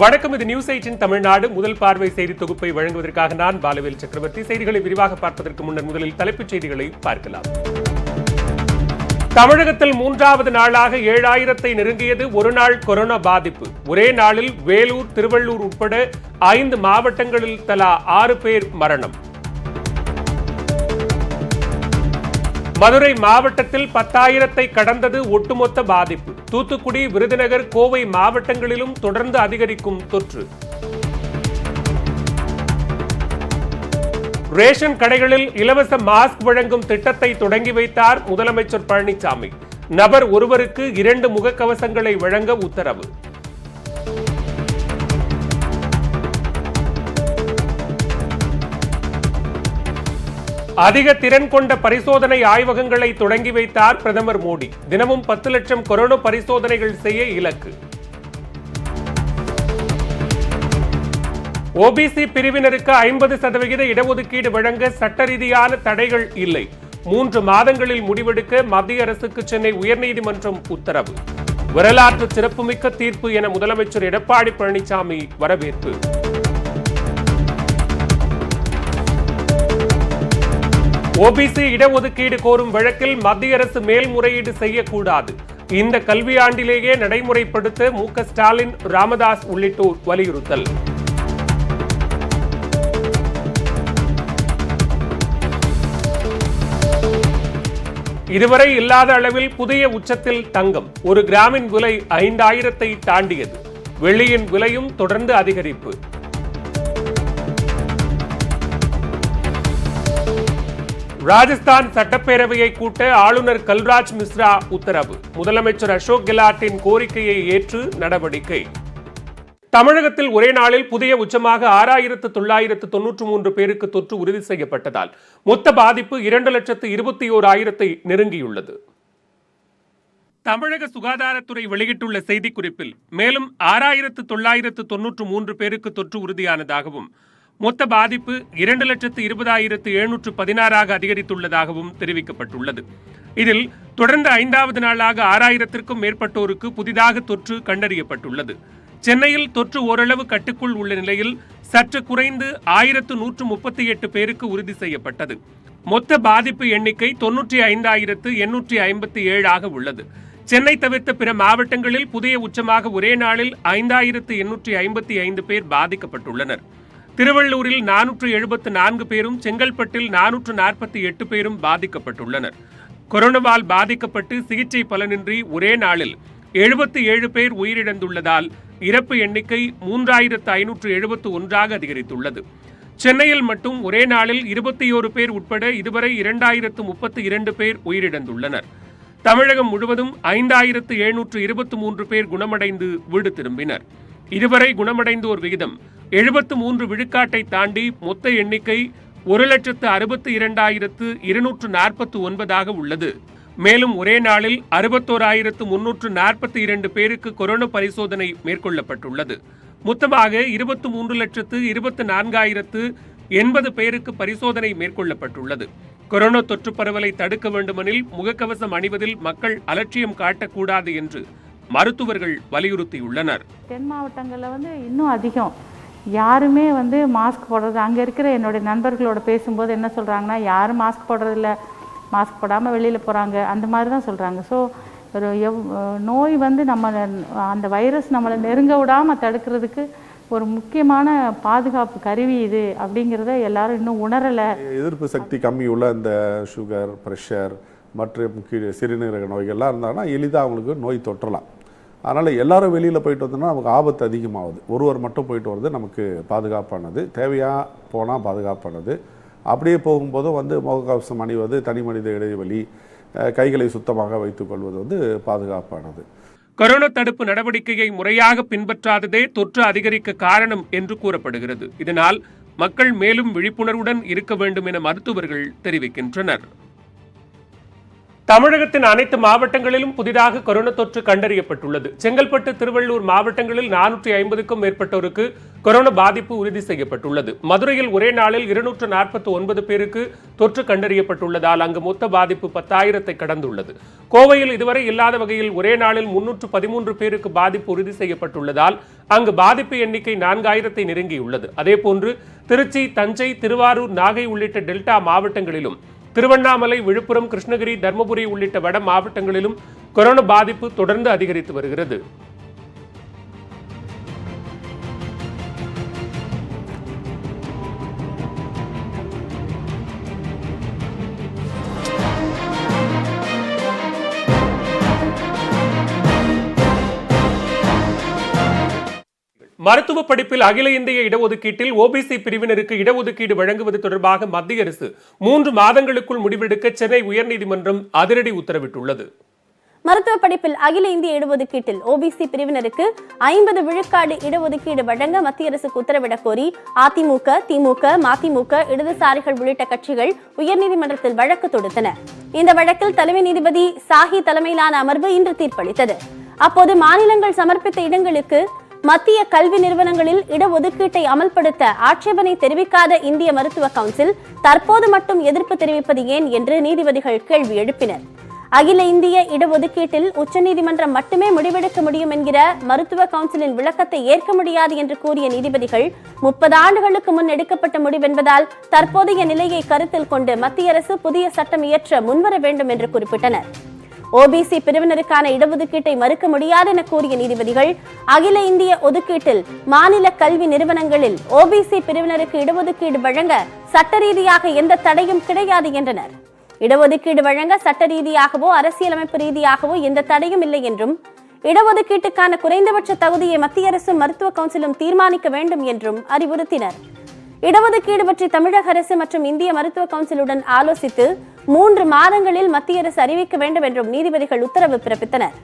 வணக்கம். இது நியூஸ் 8 தமிழ்நாடு முதல் பார்வை செய்தி தொகுப்பை வழங்குவதற்காக நான் பாலவேல் சக்கரவர்த்தி. செய்திகளை விரிவாக பார்ப்பதற்கு முன்னர் முதலில் தலைப்புச் செய்திகளை பார்க்கலாம். தமிழகத்தில் 3வது நாளாக 7000-ஐ நெருங்கியது ஒருநாள் கொரோனா பாதிப்பு. ஒரே நாளில் வேலூர், திருவள்ளூர் உட்பட 5 மாவட்டங்களில் தலா 6 பேர் மரணம். மதுரை மாவட்டத்தில் 10,000-ஐ கடந்தது ஒட்டுமொத்த பாதிப்பு. தூத்துக்குடி, விருதுநகர், கோவை மாவட்டங்களிலும் தொடர்ந்து அதிகரிக்கும் தொற்று. ரேஷன் கடைகளில் இலவச மாஸ்க் வழங்கும் திட்டத்தை தொடங்கி வைத்தார் முதலமைச்சர் பழனிசாமி. நபர் ஒருவருக்கு 2 முகக்கவசங்களை வழங்க உத்தரவு. அதிக திறன் கொண்ட பரிசோதனை ஆய்வகங்களை தொடங்கி வைத்தார் பிரதமர் மோடி. தினமும் 10 லட்சம் கொரோனா பரிசோதனைகள் செய்ய இலக்கு. ஓபிசி பிரிவினருக்கு 50% இடஒதுக்கீடு வழங்க சட்ட ரீதியான தடைகள் இல்லை. 3 மாதங்களில் முடிவெடுக்க மத்திய அரசுக்கு சென்னை உயர்நீதிமன்றம் உத்தரவு. வரலாற்று சிறப்புமிக்க தீர்ப்பு என முதலமைச்சர் எடப்பாடி பழனிசாமி வரவேற்பு. ஓபிசி இடஒதுக்கீடு கோரும் வழக்கில் மத்திய அரசு மேல்முறையீடு செய்யக்கூடாது. இந்த கல்வியாண்டிலேயே நடைமுறைப்படுத்த மு.க. ஸ்டாலின், ராமதாஸ் உள்ளிட்டோர் வலியுறுத்தல். இதுவரை இல்லாத அளவில் புதிய உச்சத்தில் தங்கம். 1 கிராமின் விலை 5,000-ஐ தாண்டியது. வெள்ளியின் விலையும் தொடர்ந்து அதிகரிப்பு. ராஜஸ்தான் சட்டப்பேரவையை கூட்ட ஆளுநர் கல்ராஜ் மிஸ்ரா உத்தரவு. முதலமைச்சர் அசோக் கெலாட்டின் கோரிக்கையை ஏற்று நடவடிக்கை. தமிழகத்தில் ஒரே நாளில் புதிய உச்சமாக 6,993 பேருக்கு தொற்று உறுதி செய்யப்பட்டதால் மொத்த பாதிப்பு 2,21,000-ஐ நெருங்கியுள்ளது. தமிழக சுகாதாரத்துறை வெளியிட்டுள்ள செய்திக்குறிப்பில் மேலும் 6,993 பேருக்கு தொற்று உறுதியானதாகவும் மொத்த பாதிப்பு 2,20,716 அதிகரித்துள்ளதாகவும் தெரிவிக்கப்பட்டுள்ளது. இதில் தொடர்ந்து 5வது நாளாக 6,000-க்கும் மேற்பட்டோருக்கு புதிதாக தொற்று கண்டறியப்பட்டுள்ளது. சென்னையில் தொற்று ஓரளவு கட்டுக்குள் உள்ள நிலையில் சற்று குறைந்து 1,138 பேருக்கு உறுதி செய்யப்பட்டது. மொத்த பாதிப்பு எண்ணிக்கை 95,857 உள்ளது. சென்னை தவிர்த்த பிற மாவட்டங்களில் புதிய உச்சமாக ஒரே நாளில் 5,855 பேர் பாதிக்கப்பட்டுள்ளனர். திருவள்ளூரில் 474 பேரும், செங்கல்பட்டில் 448 பேரும் பாதிக்கப்பட்டுள்ளனர். கொரோனாவால் பாதிக்கப்பட்டு சிகிச்சை பலனின்றி ஒரே நாளில் 77 பேர் உயிரிழந்துள்ளதால் இறப்பு எண்ணிக்கை 3,571 அதிகரித்துள்ளது. சென்னையில் மட்டும் ஒரே நாளில் 21 பேர் உட்பட இதுவரை 2,032 பேர் உயிரிழந்துள்ளனர். தமிழகம் முழுவதும் 5,723 பேர் குணமடைந்து வீடு திரும்பினர். இதுவரை குணமடைந்தோர் விகிதம் 73 விழுக்காட்டை தாண்டி மொத்த எண்ணிக்கை 1,62,249 உள்ளது. மேலும் ஒரே நாளில் 61,342 பேருக்கு கொரோனா பரிசோதனை மேற்கொள்ளப்பட்டுள்ளது. மொத்தமாக 23,24,080 பேருக்கு பரிசோதனை மேற்கொள்ளப்பட்டுள்ளது. கொரோனா தொற்று பரவலை தடுக்க வேண்டுமெனில் முகக்கவசம் அணிவதில் மக்கள் அலட்சியம் காட்டக்கூடாது என்று மருத்துவர்கள் வலியுறுத்தியுள்ளனர். தென் மாவட்டங்களில் இன்னும் அதிகம் யாருமே மாஸ்க் போடுறது, அங்கே இருக்கிற என்னுடைய நண்பர்களோட பேசும்போது என்ன சொல்கிறாங்கன்னா, யாரும் மாஸ்க் போடுறதில்ல, மாஸ்க் போடாமல் வெளியில் போகிறாங்க, அந்த மாதிரி தான் சொல்கிறாங்க. ஸோ ஒரு நோய் நம்ம அந்த வைரஸ் நம்மளை நெருங்க விடாமல் தடுக்கிறதுக்கு ஒரு முக்கியமான பாதுகாப்பு கருவி இது அப்படிங்கிறத எல்லாரும் இன்னும் உணரலை. எதிர்ப்பு சக்தி கம்மி உள்ள இந்த சுகர், ப்ரெஷர் மற்றும் சிறுநீரக நோய்கள்லாம் இருந்தாங்கன்னா எளிதாக அவங்களுக்கு நோய் தொற்றலாம். அதனால் எல்லாரும் வெளியில் போயிட்டு வந்தோம்னா நமக்கு ஆபத்து அதிகமாகுது. ஒருவர் மட்டும் போயிட்டு வர்றது நமக்கு பாதுகாப்பானது, தேவையாக போனால் பாதுகாப்பானது. அப்படியே போகும்போது முகக்கவசம் அணிவது, தனி மனித இடைவெளி, கைகளை சுத்தமாக வைத்துக்கொள்வது பாதுகாப்பானது. கொரோனா தடுப்பு நடவடிக்கையை முறையாக பின்பற்றாததே தொற்று அதிகரிக்க காரணம் என்று கூறப்படுகிறது. இதனால் மக்கள் மேலும் விழிப்புணர்வுடன் இருக்க வேண்டும் என மருத்துவர்கள் தெரிவிக்கின்றனர். தமிழகத்தின் அனைத்து மாவட்டங்களிலும் புதிதாக கொரோனா தொற்று கண்டறியப்பட்டுள்ளது. செங்கல்பட்டு, திருவள்ளூர் மாவட்டங்களில் 450க்கும் மேற்பட்டோருக்கு கொரோனா பாதிப்பு உறுதி செய்யப்பட்டுள்ளது. மதுரையில் ஒரே நாளில் 249 பேருக்கு தொற்று கண்டறியப்பட்டுள்ளதால் அங்கு மொத்த பாதிப்பு 10,000-ஐ கடந்துள்ளது. கோவையில் இதுவரை இல்லாத வகையில் ஒரே நாளில் 313 பேருக்கு பாதிப்பு உறுதி செய்யப்பட்டுள்ளதால் அங்கு பாதிப்பு எண்ணிக்கை 4,000-ஐ நெருங்கியுள்ளது. அதேபோன்று திருச்சி, தஞ்சை, திருவாரூர், நாகை உள்ளிட்ட டெல்டா மாவட்டங்களிலும் திருவண்ணாமலை, விழுப்புரம், கிருஷ்ணகிரி, தர்மபுரி உள்ளிட்ட வட மாவட்டங்களிலும் கொரோனா பாதிப்பு தொடர்ந்து அதிகரித்து வருகிறது. மருத்துவ படிப்பில் அகில இந்திய இடஒதுக்கீட்டில் ஓபிசி பிரிவினருக்கு இடஒதுக்கீடு வழங்குவது தொடர்பாக மத்திய அரசு 3 மாதங்களுக்குள் முடிவெடுக்க சென்னை உயர்நீதிமன்றம் அதிரடி உத்தரவிட்டுள்ளது. மருத்துவ படிப்பில் அகில இந்திய இடஒதுக்கீட்டில் ஓபிசி பிரிவினருக்கு 50 விழுக்காடு இடஒதுக்கீடு வழங்க மத்திய அரசுக்கு உத்தரவிடக் கோரி அதிமுக, திமுக, மதிமுக, இடதுசாரிகள் உள்ளிட்ட கட்சிகள் உயர்நீதிமன்றத்தில் வழக்கு தொடுத்தன. இந்த வழக்கில் தலைமை நீதிபதி சாஹி தலைமையிலான அமர்வு இன்று தீர்ப்பளித்தது. அப்போது மாநிலங்கள் சமர்ப்பித்த இடங்களுக்கு மத்திய கல்வி நிறுவனங்களில் இடஒதுக்கீட்டை அமல்படுத்த ஆட்சேபனை தெரிவிக்காத இந்திய மருத்துவ கவுன்சில் தற்போது மட்டும் எதிர்ப்பு தெரிவிப்பது ஏன் என்று நீதிபதிகள் கேள்வி எழுப்பினர். அகில இந்திய இடஒதுக்கீட்டில் உச்சநீதிமன்றம் மட்டுமே முடிவெடுக்க முடியும் என்கிற மருத்துவ கவுன்சிலின் விளக்கத்தை ஏற்க முடியாது என்று கூறிய நீதிபதிகள் 30 ஆண்டுகளுக்கு முன் எடுக்கப்பட்ட முடிவென்பதால் தற்போதைய நிலையை கருத்தில் கொண்டு மத்திய அரசு புதிய சட்டம் இயற்ற முன்வர வேண்டும் என்று குறிப்பிட்டனர். ஓபிசி பிரிவினருக்கான இடஒதுக்கீட்டை மறுக்க முடியாது என கூறிய நீதிபதிகள் அகில இந்திய ஒதுக்கீட்டில் மாநில கல்வி நிறுவனங்களில் ஓபிசி பிரிவினருக்கு இடஒதுக்கீடு வழங்க சட்ட ரீதியாக எந்த தடையும் கிடையாது என்றனர். இடஒதுக்கீடு வழங்க சட்ட ரீதியாகவோ அரசியலமைப்பு ரீதியாகவோ எந்த தடையும் இல்லை என்றும் இடஒதுக்கீட்டுக்கான குறைந்தபட்ச தகுதியை மத்திய அரசும் மருத்துவ கவுன்சிலும் தீர்மானிக்க வேண்டும் என்றும் அறிவுறுத்தினர். இடஒதுக்கீடு பற்றி தமிழக அரசு மற்றும் இந்திய மருத்துவ கவுன்சிலுடன் ஆலோசித்து 3 மாதங்களில் மத்திய அரசு அறிவிக்க வேண்டும் என்றும் நீதிபதிகள் உத்தரவு பிறப்பித்தனர்.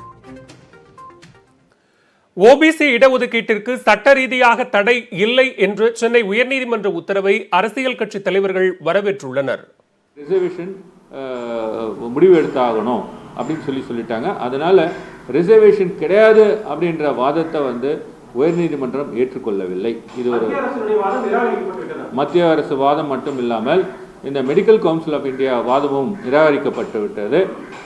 ஓபிசி இடஒதுக்கீட்டிற்கு சட்ட ரீதியாக தடை இல்லை என்று சென்னை உயர்நீதிமன்ற உத்தரவை அரசியல் கட்சி தலைவர்கள் வரவேற்றுள்ளனர். ரிசர்வேஷன் முடிவு எடுத்தாகணும் அப்படின்னு சொல்லிட்டாங்க. அதனால ரிசர்வேஷன் கிடையாது அப்படின்ற வாதத்தை உயர்நீதிமன்றம் ஏற்றுக்கொள்ளவில்லை. இது ஒரு மத்திய அரசு வாதம் மட்டும் இல்லாமல் இந்த மெடிக்கல் கவுன்சில் ஆஃப் இந்தியா வாதமும் நிராகரிக்கப்பட்டு விட்டது.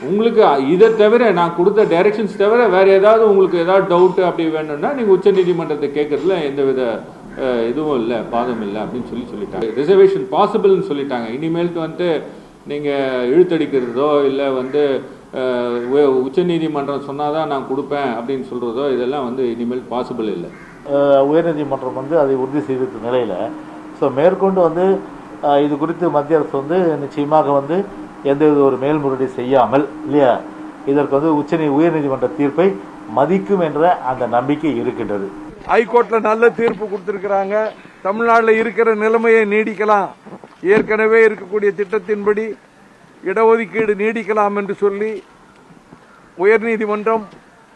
உங்களுக்கு இதை தவிர நான் கொடுத்த டைரக்ஷன்ஸ் தவிர வேறு ஏதாவது உங்களுக்கு ஏதாவது டவுட்டு அப்படி வேணும்னா நீங்கள் உச்ச நீதிமன்றத்தை கேட்கறதுல எந்தவித இதுவும் இல்லை, பாதம் இல்லை அப்படின்னு சொல்லிட்டாங்க. ரிசர்வேஷன் பாசிபிள்னு சொல்லிட்டாங்க. இனிமேலுக்கு நீங்கள் இழுத்தடிக்கிறதோ இல்லை உச்ச நீதிமன்றம் சொன்னாதான் நான் கொடுப்பேன் அப்படின்னு சொல்கிறதோ இதெல்லாம் இனிமேல் பாசிபிள் இல்லை. உயர்நீதிமன்றம் அதை உறுதி செய்திருக்க நிலையில் மேற்கொண்டு இது குறித்து மத்திய அரசு நிச்சயமாக எந்தவித ஒரு மேல்முறையீடு செய்யாமல் இல்லையா இதற்கு உயர்நீதிமன்ற தீர்ப்பை மதிக்கும் என்ற அந்த நம்பிக்கை இருக்கின்றது. ஹைகோர்ட்ல நல்ல தீர்ப்பு கொடுத்திருக்கிறாங்க. தமிழ்நாட்டில் இருக்கிற நிலைமையை நீடிக்கலாம், ஏற்கனவே இருக்கக்கூடிய திட்டத்தின்படி இடஒதுக்கீடு நீடிக்கலாம் என்று சொல்லி உயர்நீதிமன்றம்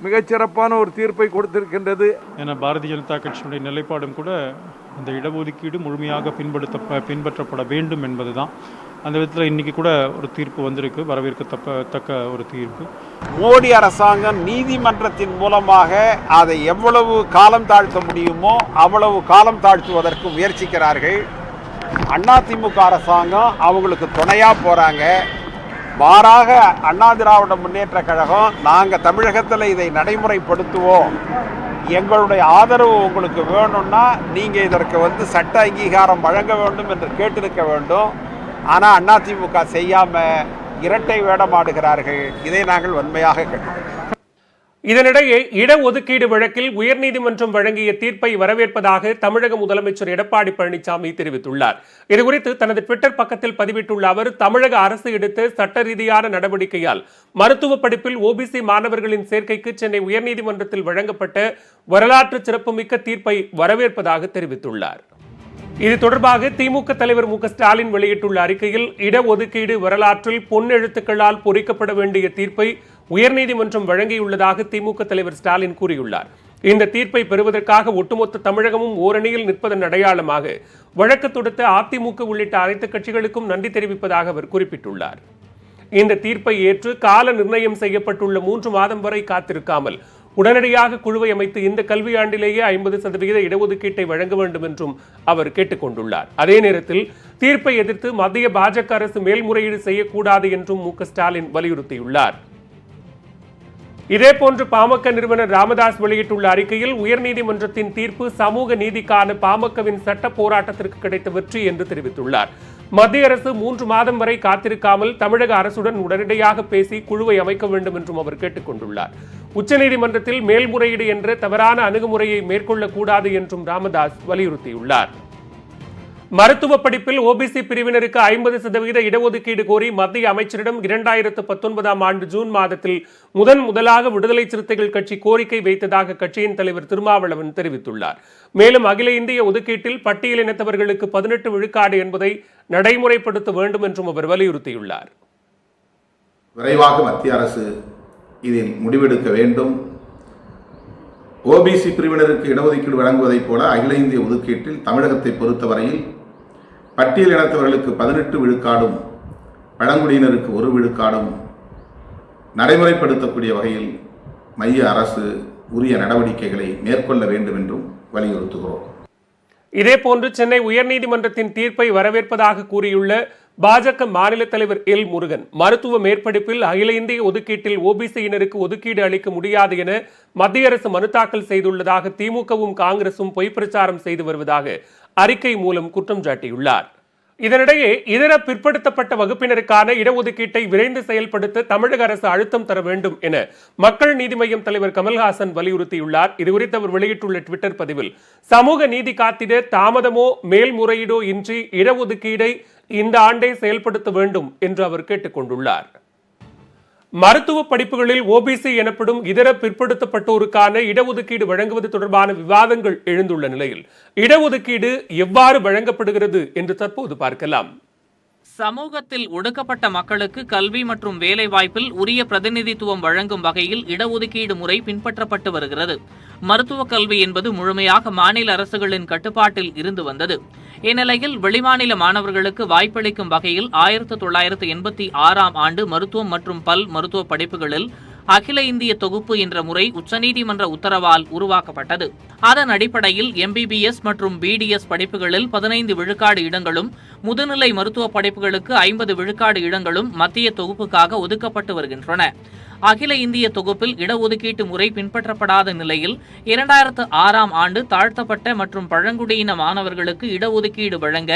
மிகச்சிறப்பான ஒரு தீர்ப்பை கொடுத்திருக்கின்றது. என பாரதிய ஜனதா கட்சியினுடைய நிலைப்பாடும் கூட அந்த இடஒதுக்கீடு முழுமையாக பின்பற்றப்பட வேண்டும் என்பதுதான். அந்த விதத்தில் இன்னைக்கு கூட ஒரு தீர்ப்பு வந்திருக்கு, வரவேற்கத்தக்க ஒரு தீர்ப்பு. மோடி அரசாங்கம் நீதிமன்றத்தின் மூலமாக அதை எவ்வளவு காலம் தாழ்த்த முடியுமோ அவ்வளவு காலம் தாழ்த்துவதற்கு முயற்சிக்கிறார்கள். அதிமுக அரசாங்கம் அவங்களுக்கு துணையா போறாங்க. மாறாக அண்ணா திராவிட முன்னேற்ற கழகம் நாங்கள் தமிழகத்தில் இதை நடைமுறைப்படுத்துவோம், எங்களுடைய ஆதரவு உங்களுக்கு வேணும்னா நீங்கள் இதற்கு சட்ட அங்கீகாரம் வழங்க வேண்டும் என்று கேட்டிருக்க வேண்டும். ஆனால் அதிமுக செய்யாமல் இரட்டை வேடமாடுகிறார்கள். இதை நாங்கள் வன்மையாக கேட்கிறோம். இதனிடையே இடஒதுக்கீடு வழக்கில் உயர்நீதிமன்றம் வழங்கிய தீர்ப்பை வரவேற்பதாக தமிழக முதலமைச்சர் எடப்பாடி பழனிசாமி தெரிவித்துள்ளார். இதுகுறித்து தனது ட்விட்டர் பக்கத்தில் பதிவிட்டுள்ள அவர், தமிழக அரசு எடுத்த சட்ட ரீதியான நடவடிக்கையால் மருத்துவ படிப்பில் ஓபிசி மாணவர்களின் சேர்க்கைக்கு சென்னை உயர்நீதிமன்றத்தில் வழங்கப்பட்ட வரலாற்று சிறப்புமிக்க தீர்ப்பை வரவேற்பதாக தெரிவித்துள்ளார். இது தொடர்பாக திமுக தலைவர் மு க ஸ்டாலின் வெளியிட்டுள்ள அறிக்கையில், இடஒதுக்கீடு வரலாற்றில் பொன்னெழுத்துக்களால் பொறிக்கப்பட வேண்டிய தீர்ப்பை உயர்நீதிமன்றம் வழங்கியுள்ளதாக திமுக தலைவர் ஸ்டாலின் கூறியுள்ளார். இந்த தீர்ப்பை பெறுவதற்காக ஒட்டுமொத்த தமிழகமும் ஓரணியில் நிற்பதன் அடையாளமாக வழக்கு தொடுத்த அதிமுக உள்ளிட்ட அனைத்து கட்சிகளுக்கும் நன்றி தெரிவிப்பதாக அவர் குறிப்பிட்டுள்ளார். இந்த தீர்ப்பை ஏற்று கால நிர்ணயம் செய்யப்பட்டுள்ள 3 மாதம் வரை காத்திருக்காமல் உடனடியாக குழுவை அமைத்து இந்த கல்வியாண்டிலேயே 50% இடஒதுக்கீட்டை வழங்க வேண்டும் என்றும் அவர் கேட்டுக்கொண்டுள்ளார். அதே நேரத்தில் தீர்ப்பை எதிர்த்து மத்திய பாஜக அரசு மேல்முறையீடு செய்யக்கூடாது என்றும் மு.க. ஸ்டாலின் வலியுறுத்தியுள்ளார். இதேபோன்று பாமக நிறுவனர் ராமதாஸ் வெளியிட்டுள்ள அறிக்கையில் உயர்நீதிமன்றத்தின் தீர்ப்பு சமூக நீதிக்கான பாமகவின் சட்ட போராட்டத்திற்கு கிடைத்த வெற்றி என்று தெரிவித்துள்ளார். மத்திய அரசு 3 மாதம் வரை காத்திருக்காமல் தமிழக அரசுடன் உடனடியாக பேசி குழுவை அமைக்க வேண்டும் என்றும் அவர் கேட்டுக் கொண்டுள்ளார். உச்சநீதிமன்றத்தில் மேல்முறையீடு என்ற தவறான அணுகுமுறையை மேற்கொள்ளக்கூடாது என்றும் ராமதாஸ் வலியுறுத்தியுள்ளார். மருத்துவ படிப்பில் ஓபிசி பிரிவினருக்கு 50% இடஒதுக்கீடு கோரி மத்திய அமைச்சரிடம் 2019 ஆண்டு ஜூன் மாதத்தில் முதலாக விடுதலை சிறுத்தைகள் கட்சி கோரிக்கை வைத்ததாக கட்சியின் தலைவர் திருமாவளவன் தெரிவித்துள்ளார். மேலும் அகில இந்திய ஒதுக்கீட்டில் பட்டியலினத்தவர்களுக்கு 18 விழுக்காடு என்பதை நடைமுறைப்படுத்த வேண்டும் என்றும் அவர் வலியுறுத்தியுள்ளார். விரைவாக மத்திய அரசு இதில் முடிவெடுக்க வேண்டும். ஓபிசி பிரிவினருக்கு இடஒதுக்கீடு வழங்குவதைப் போல அகில இந்திய ஒதுக்கீட்டில் தமிழகத்தை பொறுத்தவரையில் பட்டியல் இனத்தவர்களுக்கு 18 விழுக்காடும் பழங்குடியினருக்கு 1 விழுக்காடும் நடைமுறைப்படுத்தக்கூடிய வகையில் மைய அரசு உரிய நடவடிக்கைகளை மேற்கொள்ள வேண்டும் என்றும் வலியுறுத்துகிறோம். இதேபோன்று சென்னை உயர்நீதிமன்றத்தின் தீர்ப்பை வரவேற்பதாக கூறியுள்ள பாஜக மாநில தலைவர் எல் முருகன், மருத்துவ மேற்படிப்பில் அகில இந்திய ஒதுக்கீட்டில் ஓபிசியினருக்கு ஒதுக்கீடு அளிக்க முடியாது என மத்திய அரசு மனு தாக்கல் செய்துள்ளதாக திமுகவும் காங்கிரசும் பொய் பிரச்சாரம் செய்து வருவதாக அறிக்கை மூலம் குற்றம் சாட்டியுள்ளார். இதனிடையே இதர பிற்படுத்தப்பட்ட வகுப்பினருக்கான இடஒதுக்கீட்டை விரைந்து செயல்படுத்த தமிழக அரசு அழுத்தம் தர வேண்டும் என மக்கள் நீதி மய்யம் தலைவர் கமல்ஹாசன் வலியுறுத்தியுள்ளார். இதுகுறித்து அவர் வெளியிட்டுள்ள ட்விட்டர் பதிவில், சமூக நீதி காத்திட தாமதமோ மேல்முறையீடோ இன்றி இடஒதுக்கீடை இந்த ஆண்டே செயல்படுத்த வேண்டும் என்று அவர் கேட்டுக் கொண்டுள்ளார். மருத்துவ படிப்புகளில் ஓபிசி எனப்படும் இதர பிற்படுத்தப்பட்டோருக்கான இடஒதுக்கீடு வழங்குவது தொடர்பான விவாதங்கள் எழுந்துள்ள நிலையில் இடஒதுக்கீடு எவ்வாறு வழங்கப்படுகிறது என்று தற்போது பார்க்கலாம். சமூகத்தில் ஒடுக்கப்பட்ட மக்களுக்கு கல்வி மற்றும் வேலைவாய்ப்பில் உரிய பிரதிநிதித்துவம் வழங்கும் வகையில் இடஒதுக்கீடு முறை பின்பற்றப்பட்டு வருகிறது. மருத்துவ கல்வி என்பது முழுமையாக மாநில அரசுகளின் கட்டுப்பாட்டில் இருந்து வந்தது. இந்நிலையில் வெளிமாநில மாணவர்களுக்கு வாய்ப்பளிக்கும் வகையில் 1986 ஆண்டு மருத்துவம் மற்றும் பல் மருத்துவ படிப்புகளில் அகில இந்திய தொகுப்பு என்ற முறை உச்சநீதிமன்ற உத்தரவால் உருவாக்கப்பட்டது. அதன் அடிப்படையில் எம்பிபிஎஸ் மற்றும் பிடிஎஸ் படிப்புகளில் 15 விழுக்காடு இடங்களும், முதுநிலை மருத்துவ படிப்புகளுக்கு 50 விழுக்காடு இடங்களும் மத்திய தொகுப்புக்காக ஒதுக்கப்பட்டு வருகின்றன. அகில இந்திய தொகுப்பில் இடஒதுக்கீட்டு முறை பின்பற்றப்படாத நிலையில் 2006 ஆண்டு தாழ்த்தப்பட்ட மற்றும் பழங்குடியின மாணவர்களுக்கு இடஒதுக்கீடு வழங்க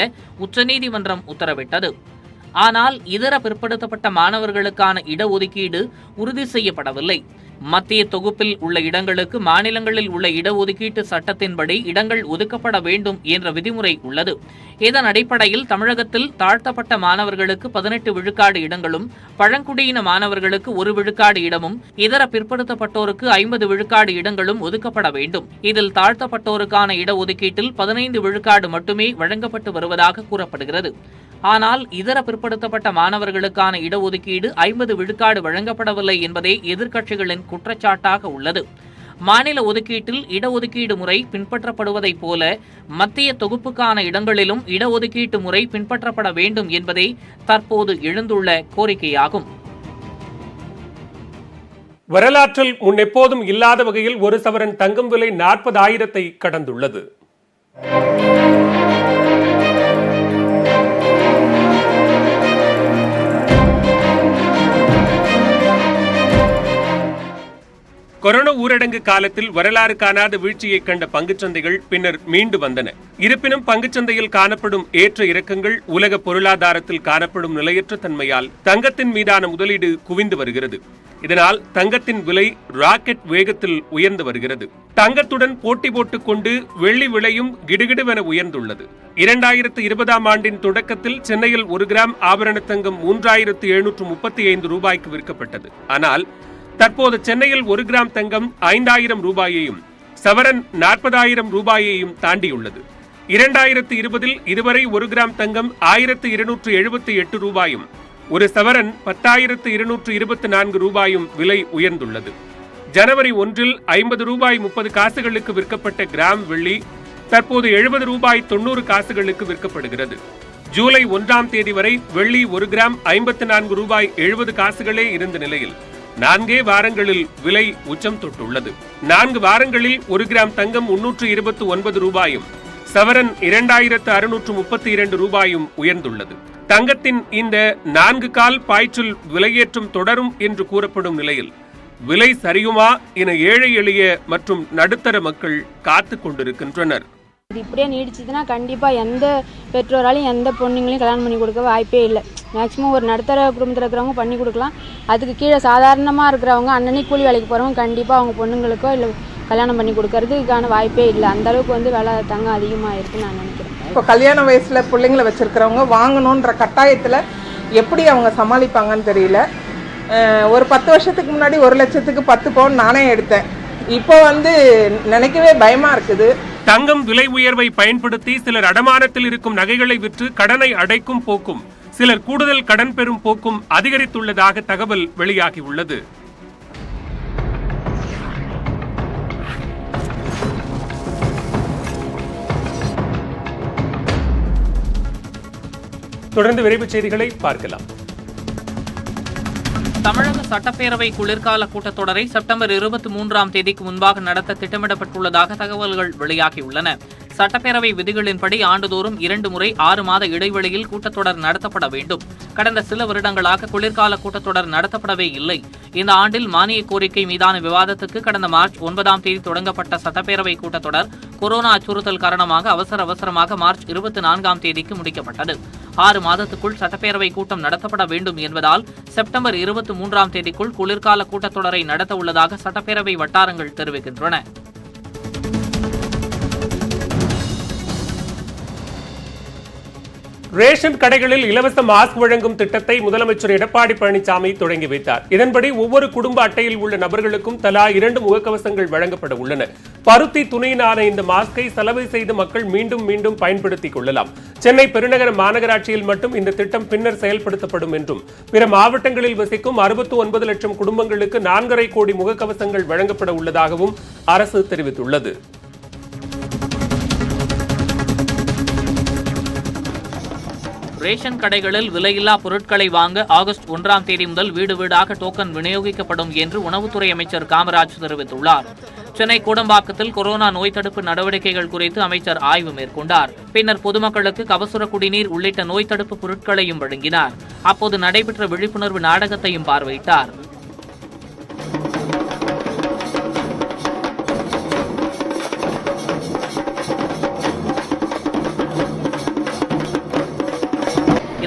உச்சநீதிமன்றம் உத்தரவிட்டது. ஆனால் இதர பிற்படுத்தப்பட்ட மாணவர்களுக்கான இடஒதுக்கீடு உறுதி செய்யப்படவில்லை. மத்திய தொகுப்பில் உள்ள இடங்களுக்கு மாநிலங்களில் உள்ள இடஒதுக்கீட்டு சட்டத்தின்படி இடங்கள் ஒதுக்கப்பட வேண்டும் என்ற விதிமுறை உள்ளது. இதன் அடிப்படையில் தமிழகத்தில் தாழ்த்தப்பட்ட மாணவர்களுக்கு 18 விழுக்காடு இடங்களும், பழங்குடியின மாணவர்களுக்கு 1 விழுக்காடு இடமும், இதர பிற்படுத்தப்பட்டோருக்கு 50 விழுக்காடு இடங்களும் ஒதுக்கப்பட வேண்டும். இதில் தாழ்த்தப்பட்டோருக்கான இடஒதுக்கீட்டில் 15 விழுக்காடு மட்டுமே வழங்கப்பட்டு வருவதாக கூறப்படுகிறது. ஆனால் இதர பிற்படுத்தப்பட்ட மாணவர்களுக்கான இடஒதுக்கீடு 50 விழுக்காடு வழங்கப்படவில்லை என்பதே எதிர்க்கட்சிகளின் குற்றச்சாட்டாக உள்ளது. மாநில ஒதுக்கீட்டில் இடஒதுக்கீடு முறை பின்பற்றப்படுவதைப் போல மத்திய தொகுப்புக்கான இடங்களிலும் இடஒதுக்கீட்டு முறை பின்பற்றப்பட வேண்டும் என்பதே தற்போது எழுந்துள்ள கோரிக்கையாகும். வரலாற்றில் முன்னெப்போதும் இல்லாத வகையில் 1 சவரன் தங்கம் விலை 40,000 கடந்துள்ளது. கொரோனா ஊரடங்கு காலத்தில் வரலாறு காணாத வீழ்ச்சியை கண்ட பங்குச்சந்தைகள் பின்னர் மீண்டு வந்தன. இருப்பினும் பங்குச்சந்தையில் காணப்படும் ஏற்ற இறக்கங்கள் உலக பொருளாதாரத்தில் காணப்படும் நிலையற்ற தன்மையால் தங்கத்தின் மீதான முதலீடு குவிந்து வருகிறது. இதனால் தங்கத்தின் விலை ராக்கெட் வேகத்தில் உயர்ந்து வருகிறது. தங்கத்துடன் போட்டி போட்டுக் கொண்டு வெள்ளி விலையும் கிடுகிடுவென உயர்ந்துள்ளது. 2020 ஆண்டின் தொடக்கத்தில் சென்னையில் 1 கிராம் ஆபரண தங்கம் 3735 ரூபாய்க்கு விற்கப்பட்டது. ஆனால் தற்போது சென்னையில் 1 கிராம் தங்கம் 5000 ரூபாயையும், சவரன் 40,000 ரூபாயையும் தாண்டியுள்ளது. 2020 இதுவரை 1 கிராம் தங்கம் 1278 ரூபாயும், ஒரு சவரன் 10,224 ரூபாயும் விலை உயர்ந்துள்ளது. ஜனவரி 1 50 ரூபாய் 30 காசுகளுக்கு விற்கப்பட்ட கிராம் வெள்ளி தற்போது 70 ரூபாய் 90 காசுகளுக்கு விற்கப்படுகிறது. ஜூலை 1ஆம் தேதி வரை வெள்ளி 1 கிராம் 54 ரூபாய் 70 காசுகளே இருந்த நிலையில் 4 வாரங்களில் விலை உச்சம் தொட்டுள்ளது. 4 வாரங்களில் 1 கிராம் தங்கம் 329 ரூபாயும் சவரன் 2632 ரூபாயும் உயர்ந்துள்ளது. தங்கத்தின் இந்த 4 கால் பாய்ச்சல் விலையேற்றம் தொடரும் என்று கூறப்படும் நிலையில் விலை சரியுமா என ஏழை எளிய மற்றும் நடுத்தர மக்கள் காத்துக் கொண்டிருக்கின்றனர். இது இப்படியே நீடிச்சதுன்னா கண்டிப்பாக எந்த பெற்றோராலையும் எந்த பொண்ணுங்களையும் கல்யாணம் பண்ணி கொடுக்க வாய்ப்பே இல்லை. மேக்ஸிமம் ஒரு நடுத்தர குடும்பத்தில் இருக்கிறவங்க பண்ணி கொடுக்கலாம். அதுக்கு கீழே சாதாரணமாக இருக்கிறவங்க அன்னன்னைக்கு கூலி வேலைக்கு போகிறவங்க கண்டிப்பாக அவங்க பொண்ணுங்களுக்கோ இல்லை கல்யாணம் பண்ணி கொடுக்கறதுக்கான வாய்ப்பே இல்லை. அந்தளவுக்கு விலை தங்கம் அதிகமாக இருக்குன்னு நான் நினைக்கிறேன். இப்போ கல்யாண வயசில் பிள்ளைங்களை வச்சுருக்கிறவங்க வாங்கணுன்ற கட்டாயத்தில் எப்படி அவங்க சமாளிப்பாங்கன்னு தெரியல. ஒரு 10 வருஷத்துக்கு முன்னாடி 1 லட்சத்துக்கு 10 பவுன் நானே எடுத்தேன். இப்போ நினைக்கவே பயமா இருக்குது. தங்கம் விலை உயர்வை பயன்படுத்தி சிலர் அடமானத்தில் இருக்கும் நகைகளை விற்று கடனை அடைக்கும் போக்கும், சிலர் கூடுதல் கடன் பெறும் போக்கும் அதிகரித்துள்ளதாக தகவல் வெளியாகியுள்ளது. தொடர்ந்து விரைவுச் செய்திகளை பார்க்கலாம். தமிழக சட்டப்பேரவை குளிர்கால கூட்டத்தொடரை செப்டம்பர் 23ஆம் தேதிக்கு முன்பாக நடத்த திட்டமிடப்பட்டுள்ளதாக தகவல்கள் வெளியாகியுள்ளன. சட்டப்பேரவை விதிகளின்படி ஆண்டுதோறும் 2 முறை 6 மாத இடைவெளியில் கூட்டத்தொடர் நடத்தப்பட வேண்டும். கடந்த சில வருடங்களாக குளிர்கால கூட்டத்தொடர் நடத்தப்படவே இல்லை. இந்த ஆண்டில் மானிய கோரிக்கை மீதான விவாதத்துக்கு கடந்த மார்ச் 9ஆம் தேதி தொடங்கப்பட்ட சட்டப்பேரவை கூட்டத்தொடர் கொரோனா அச்சுறுத்தல் காரணமாக அவசரமாக மார்ச் 24ஆம் தேதிக்கு முடிக்கப்பட்டது. 6 மாதத்துக்குள் சட்டப்பேரவை கூட்டம் நடத்தப்பட வேண்டும் என்பதால் செப்டம்பர் 23ஆம் தேதிக்குள் குளிர்கால கூட்டத்தொடரை நடத்த உள்ளதாக சட்டப்பேரவை வட்டாரங்கள் தெரிவிக்கின்றன. ரேஷன் கடைகளில் இலவச மாஸ்க் வழங்கும் திட்டத்தை முதலமைச்சர் எடப்பாடி பழனிசாமி தொடங்கி வைத்தார். இதன்படி ஒவ்வொரு குடும்ப அட்டையில் உள்ள நபர்களுக்கும் தலா 2 முகக்கவசங்கள் வழங்கப்பட உள்ளன. பருத்தி துணியிலான இந்த மாஸ்கை சலவை செய்து மக்கள் மீண்டும் மீண்டும் பயன்படுத்திக் கொள்ளலாம். சென்னை பெருநகர மாநகராட்சியில் மட்டும் இந்த திட்டம் பின்னர் செயல்படுத்தப்படும் என்றும் பிற மாவட்டங்களில் வசிக்கும் 69 லட்சம் குடும்பங்களுக்கு 4.5 கோடி முகக்கவசங்கள் வழங்கப்பட உள்ளதாகவும் அரசு தெரிவித்துள்ளது. ரேஷன் கடைகளில் விலையில்லா பொருட்களை வாங்க ஆகஸ்ட் 1ஆம் தேதி முதல் வீடு வீடாக டோக்கன் விநியோகிக்கப்படும் என்று உணவுத்துறை அமைச்சர் காமராஜ் தெரிவித்துள்ளார். சென்னை கூடம்பாக்கத்தில் கொரோனா நோய் தடுப்பு நடவடிக்கைகள் குறித்து அமைச்சர் ஆய்வு மேற்கொண்டார். பின்னர் பொதுமக்களுக்கு கபசுர குடிநீர் உள்ளிட்ட நோய் தடுப்பு பொருட்களையும் வழங்கினார். அப்போது நடைபெற்ற விழிப்புணர்வு நாடகத்தையும் பார்வையிட்டார்.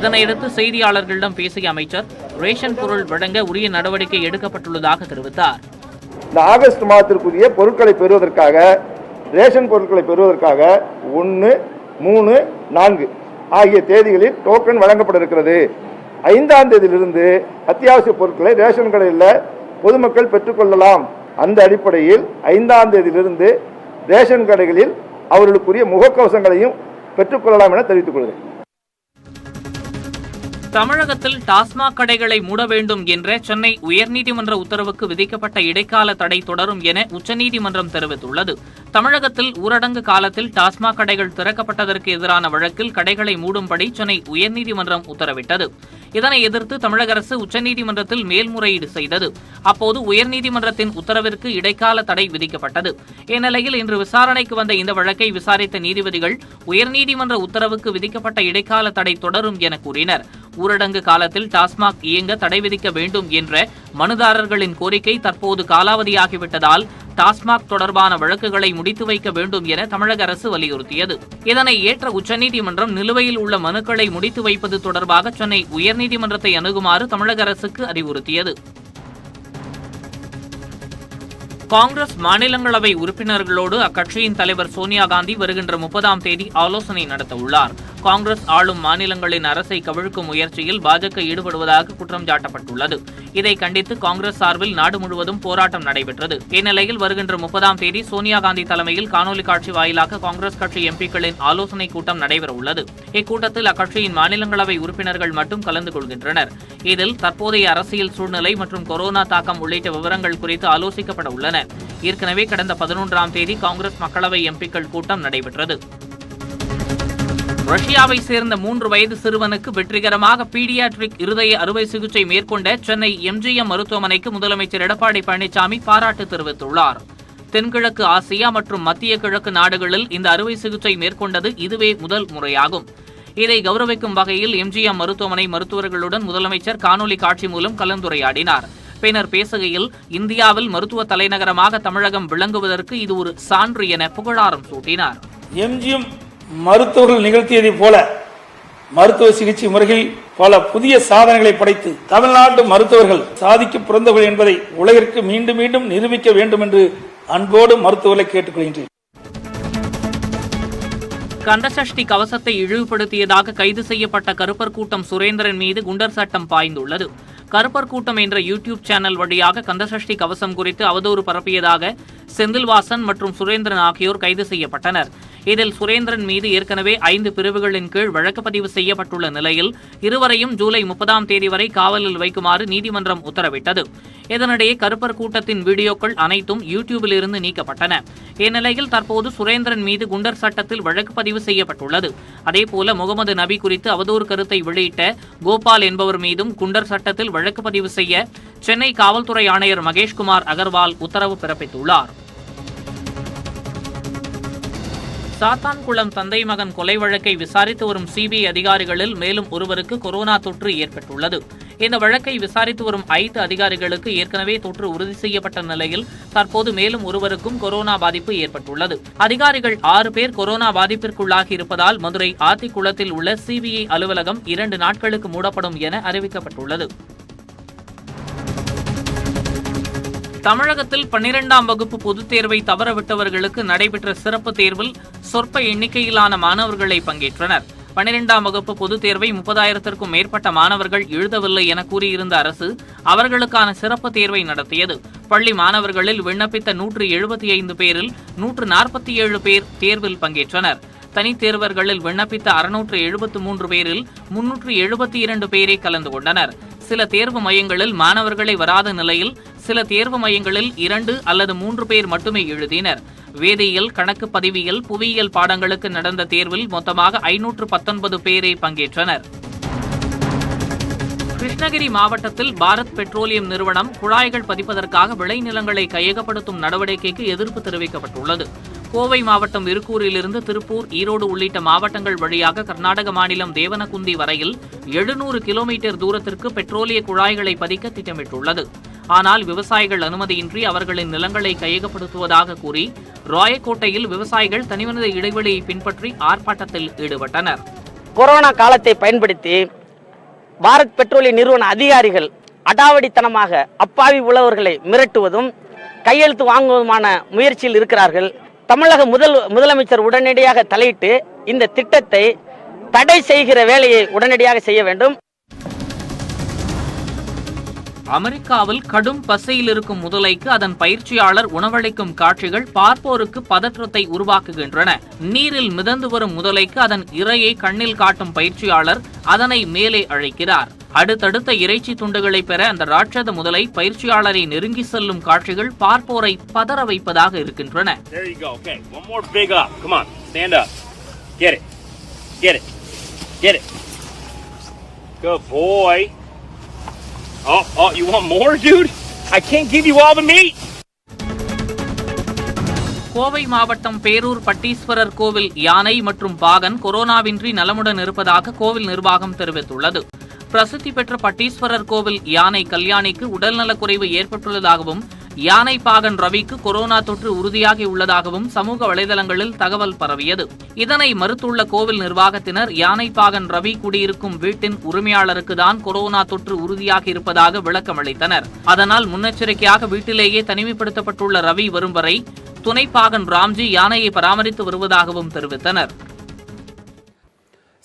இதனையடுத்து செய்தியாளர்களிடம் பேசிய அமைச்சர் ரேஷன் பொருள் வழங்க உரிய நடவடிக்கை எடுக்கப்பட்டுள்ளதாக தெரிவித்தார். இந்த ஆகஸ்ட் மாதத்திற்குரிய பொருட்களை பெறுவதற்காக ரேஷன் பொருட்களை பெறுவதற்காக 1, 3, 4 ஆகிய தேதிகளில் டோக்கன் வழங்கப்பட இருக்கிறது. 5ஆம் தேதியிலிருந்து அத்தியாவசிய பொருட்களை ரேஷன் கடையில் பொதுமக்கள் பெற்றுக்கொள்ளலாம். அந்த அடிப்படையில் 5ஆம் தேதியிலிருந்து ரேஷன் கடைகளில் அவர்களுக்குரிய முகக்கவசங்களையும் பெற்றுக்கொள்ளலாம் என தெரிவித்துக் கொள்கிறேன். தமிழகத்தில் டாஸ்மாக் கடைகளை மூட வேண்டும் என்ற சென்னை உயர்நீதிமன்ற உத்தரவுக்கு விதிக்கப்பட்ட இடைக்கால தடை தொடரும் என உச்சநீதிமன்றம் தெரிவித்துள்ளது. தமிழகத்தில் ஊரடங்கு காலத்தில் டாஸ்மாக் கடைகள் திறக்கப்பட்டதற்கு எதிரான வழக்கில் கடைகளை மூடும்படி சென்னை உயர்நீதிமன்றம் உத்தரவிட்டது. இதனை எதிர்த்து தமிழக அரசு உச்சநீதிமன்றத்தில் மேல்முறையீடு செய்தது. அப்போது உயர்நீதிமன்றத்தின் உத்தரவிற்கு இடைக்கால தடை விதிக்கப்பட்டது. இந்நிலையில் இன்று விசாரணைக்கு வந்த இந்த வழக்கை விசாரித்த நீதிபதிகள் உயர்நீதிமன்ற உத்தரவுக்கு விதிக்கப்பட்ட இடைக்கால தடை தொடரும் என கூறினர். ஊரடங்கு காலத்தில் டாஸ்மாக் இயங்க தடை விதிக்க வேண்டும் என்ற மனுதாரர்களின் கோரிக்கை தற்போது காலாவதியாகிவிட்டதால் டாஸ்மாக் தொடர்பான வழக்குகளை முடித்து வைக்க வேண்டும் என தமிழக அரசு வலியுறுத்தியது. இதனை ஏற்ற உச்சநீதிமன்றம் நிலுவையில் உள்ள மனுக்களை முடித்து வைப்பது தொடர்பாக சென்னை உயர்நீதிமன்றத்தை அணுகுமாறு தமிழக அரசுக்கு அறிவுறுத்தியது. காங்கிரஸ் மாநிலங்களவை உறுப்பினர்களோடு அக்கட்சியின் தலைவர் சோனியா காந்தி வருகின்ற 30ஆம் தேதி ஆலோசனை நடத்தவுள்ளார். காங்கிரஸ் ஆளும் மாநிலங்களின் அரசை கவிழ்க்கும் முயற்சியில் பாஜக ஈடுபடுவதாக குற்றம் சாட்டப்பட்டுள்ளது. இதை கண்டித்து காங்கிரஸ் சார்பில் நாடு முழுவதும் போராட்டம் நடைபெற்றது. இந்நிலையில் வருகின்ற 30ஆம் தேதி சோனியா காந்தி தலைமையில் காணொலி காட்சி வாயிலாக காங்கிரஸ் கட்சி எம்பிக்களின் ஆலோசனை கூட்டம் நடைபெறவுள்ளது. இக்கூட்டத்தில் அக்கட்சியின் மாநிலங்களவை உறுப்பினர்கள் மட்டும் கலந்து கொள்கின்றனர். இதில் தற்போதைய அரசியல் சூழ்நிலை மற்றும் கொரோனா தாக்கம் உள்ளிட்ட விவரங்கள் குறித்து ஆலோசிக்கப்பட உள்ளன. ஏற்கனவே கடந்த 11ஆம் தேதி காங்கிரஸ் மக்களவை எம்பிக்கள் கூட்டம் நடைபெற்றது. ரஷ்யாவை சேர்ந்த 3 வயது சிறுவனுக்கு வெற்றிகரமாக பீடியாட்ரிக் இருதய அறுவை சிகிச்சை மேற்கொண்ட சென்னை எம்ஜிஎம் மருத்துவமனைக்கு முதலமைச்சர் எடப்பாடி பழனிசாமி பாராட்டு தெரிவித்துள்ளார். தென்கிழக்கு ஆசியா மற்றும் மத்திய கிழக்கு நாடுகளில் இந்த அறுவை சிகிச்சை மேற்கொண்டது இதுவே முதல் முறையாகும். இதை கௌரவிக்கும் வகையில் எம்ஜிஎம் மருத்துவமனை மருத்துவர்களுடன் முதலமைச்சர் காணொலி காட்சி மூலம் கலந்துரையாடினார். பின்னர் பேசுகையில், இந்தியாவில் மருத்துவ தலைநகரமாக தமிழகம் விளங்குவதற்கு இது ஒரு சான்று என புகழாரம் சூட்டினார். எம்ஜிஎம் மருத்துவர்கள் நிகழ்த்தியதைப் போல மருத்துவ சிகிச்சை முறைகளில் பல புதிய சாதனைகளை படைத்து தமிழ்நாட்டு மருத்துவர்கள் சாதிக்க பிறந்தவர்கள் என்பதை உலகிற்கு மீண்டும் மீண்டும் நிரூபிக்க வேண்டும் என்று அன்போடு மருத்துவர்களை கேட்டுக்கொள்கின்றேன். கந்தசஷ்டி கவசத்தை இழிவுபடுத்தியதாக கைது செய்யப்பட்ட கருப்பர் கூட்டம் சுரேந்திரன் மீது குண்டர் சட்டம் பாய்ந்துள்ளது. கருப்பர் கூட்டம் என்ற யூடியூப் சேனல் வழியாக கந்தசஷ்டி கவசம் குறித்து அவதூறு பரப்பியதாக செந்தில்வாசன் மற்றும் சுரேந்திரன் ஆகியோர் கைது செய்யப்பட்டனர். இதில் சுரேந்திரன் மீது ஏற்கனவே 5 பிரிவுகளின் கீழ் வழக்கு பதிவு செய்யப்பட்டுள்ள நிலையில் இருவரையும் ஜூலை 30ஆம் தேதி வரை காவலில் வைக்குமாறு நீதிமன்றம் உத்தரவிட்டது. இதனிடையே கருப்பர் கூட்டத்தின் வீடியோக்கள் அனைத்தும் யூடியூபில் இருந்து நீக்கப்பட்டன. இந்நிலையில் தற்போது சுரேந்திரன் மீது குண்டர் சட்டத்தில் வழக்கு பதிவு செய்யப்பட்டுள்ளது. அதேபோல முகமது நபி குறித்து அவதூறு கருத்தை வெளியிட்ட கோபால் என்பவர் மீதும் குண்டர் சட்டத்தில் வழக்கு பதிவு செய்ய சென்னை காவல்துறை ஆணையர் மகேஷ்குமார் அகர்வால் உத்தரவு பிறப்பித்துள்ளார். சாத்தான்குளம் தந்தை மகன் கொலை வழக்கை விசாரித்து வரும் சிபிஐ அதிகாரிகளில் மேலும் ஒருவருக்கு கொரோனா தொற்று ஏற்பட்டுள்ளது. இந்த வழக்கை விசாரித்து வரும் 5 அதிகாரிகளுக்கு ஏற்கனவே தொற்று உறுதி செய்யப்பட்ட நிலையில் தற்போது மேலும் ஒருவருக்கும் கொரோனா பாதிப்பு ஏற்பட்டுள்ளது. அதிகாரிகள் 6 பேர் கொரோனா பாதிப்பிற்குள்ளாகி இருப்பதால் மதுரை ஆத்திக்குளத்தில் உள்ள சிபிஐ அலுவலகம் 2 நாட்களுக்கு மூடப்படும் என அறிவிக்கப்பட்டுள்ளது. தமிழகத்தில் 12ஆம் வகுப்பு பொதுத் தேர்வை தவறவிட்டவர்களுக்கு நடைபெற்ற சிறப்பு தேர்வில் சொற்ப எண்ணிக்கையிலான மாணவர்களை பங்கேற்றனர். 12ஆம் வகுப்பு பொதுத் தேர்வை 30,000க்கும் மேற்பட்ட மாணவர்கள் எழுதவில்லை என கூறியிருந்த அரசு அவர்களுக்கான சிறப்பு தேர்வை நடத்தியது. பள்ளி மாணவர்களில் விண்ணப்பித்த 175 பேரில் 147 பேர் தேர்வில் பங்கேற்றனர். தனித் தேர்வர்களில் விண்ணப்பித்த 673 பேரில் 372 பேரே கலந்து கொண்டனர். சில தேர்வு மையங்களில் மாணவர்களை வராத நிலையில் சில தேர்வு மையங்களில் 2 அல்லது 3 பேர் மட்டுமே எழுதினர். வேதியியல், கணக்கு பதிவியல், புவியியல் பாடங்களுக்கு நடந்த தேர்வில் மொத்தமாக 519 பேரே பங்கேற்றனர். கிருஷ்ணகிரி மாவட்டத்தில் பாரத் பெட்ரோலியம் நிறுவனம் குழாய்கள் பதிப்பதற்காக விளைநிலங்களை கையகப்படுத்தும் நடவடிக்கைக்கு எதிர்ப்பு தெரிவிக்கப்பட்டுள்ளது. கோவை மாவட்டம் இருக்கூரிலிருந்து திருப்பூர், ஈரோடு உள்ளிட்ட மாவட்டங்கள் வழியாக கர்நாடக மாநிலம் தேவனகுந்தி வரையில் 700 கிலோமீட்டர் தூரத்திற்கு பெட்ரோலிய குழாய்களை பதிக்க திட்டமிட்டுள்ளது. ஆனால் விவசாயிகள் அனுமதியின்றி அவர்களின் நிலங்களை கையகப்படுத்துவதாக கூறி ராயக்கோட்டையில் விவசாயிகள் தனிமனித இடைவெளியை பின்பற்றி ஆர்ப்பாட்டத்தில் ஈடுபட்டனர். கொரோனா காலத்தை பயன்படுத்தி பாரத் பெட்ரோலிய நிறுவன அதிகாரிகள் அடாவடித்தனமாக அப்பாவி உழவர்களை மிரட்டுவதும் கையெழுத்து வாங்குவதுமான முயற்சியில் இருக்கிறார்கள். தமிழக முதலமைச்சர் உடனடியாக தலையிட்டு இந்த திட்டத்தை தடை செய்கிற வேலையை உடனடியாக செய்ய வேண்டும். அமெரிக்காவில் கடும் பசியில் இருக்கும் முதலைக்கு அதன் பயிற்சியாளர் உணவளிக்கும் காட்சிகள் பார்ப்போருக்கு பதற்றத்தை உருவாக்குகின்றன. நீரில் மிதந்து வரும் முதலைக்கு அதன் இரையை கண்ணில் காட்டும் பயிற்சியாளர் அதனை மேலே அழைக்கிறார். அடுத்தடுத்த இறைச்சி துண்டுகளை பெற அந்த ராட்சத முதலை பயிற்சியாளரை நெருங்கி செல்லும் காட்சிகள் பார்ப்போரை பதற வைப்பதாக இருக்கின்றன. Oh, you want more, dude? I can't give you all the meat. Kovai மாவட்டம் பேரூர் பட்டீஸ்வரர் கோவில் யானை மற்றும் பாகன் கொரோனாவின்றி நலமுடன் இருப்பதாக கோவில் நிர்வாகம் தெரிவித்துள்ளது. பிரசித்தி பெற்ற பட்டீஸ்வரர் கோவில் யானை கல்யாணிக்கு உடல்நலக்குறைவு ஏற்பட்டுள்ளதாகவும் யானை பாகன் ரவிக்கு கொரோனா தொற்று உறுதியாகி உள்ளதாகவும் சமூக வலைதளங்களில் தகவல் பரவியது. இதனை மறுத்துள்ள கோவில் நிர்வாகத்தினர் யானை பாகன் ரவி குடியிருக்கும் வீட்டின் உரிமையாளருக்கு தான் கொரோனா தொற்று உறுதியாகி இருப்பதாக விளக்கம் அளித்தனர். அதனால் முன்னெச்சரிக்கையாக வீட்டிலேயே தனிமைப்படுத்தப்பட்டுள்ள ரவி வரும் வரை துணை பாகன் ராம்ஜி யானையை பராமரித்து வருவதாகவும் தெரிவித்தனர்.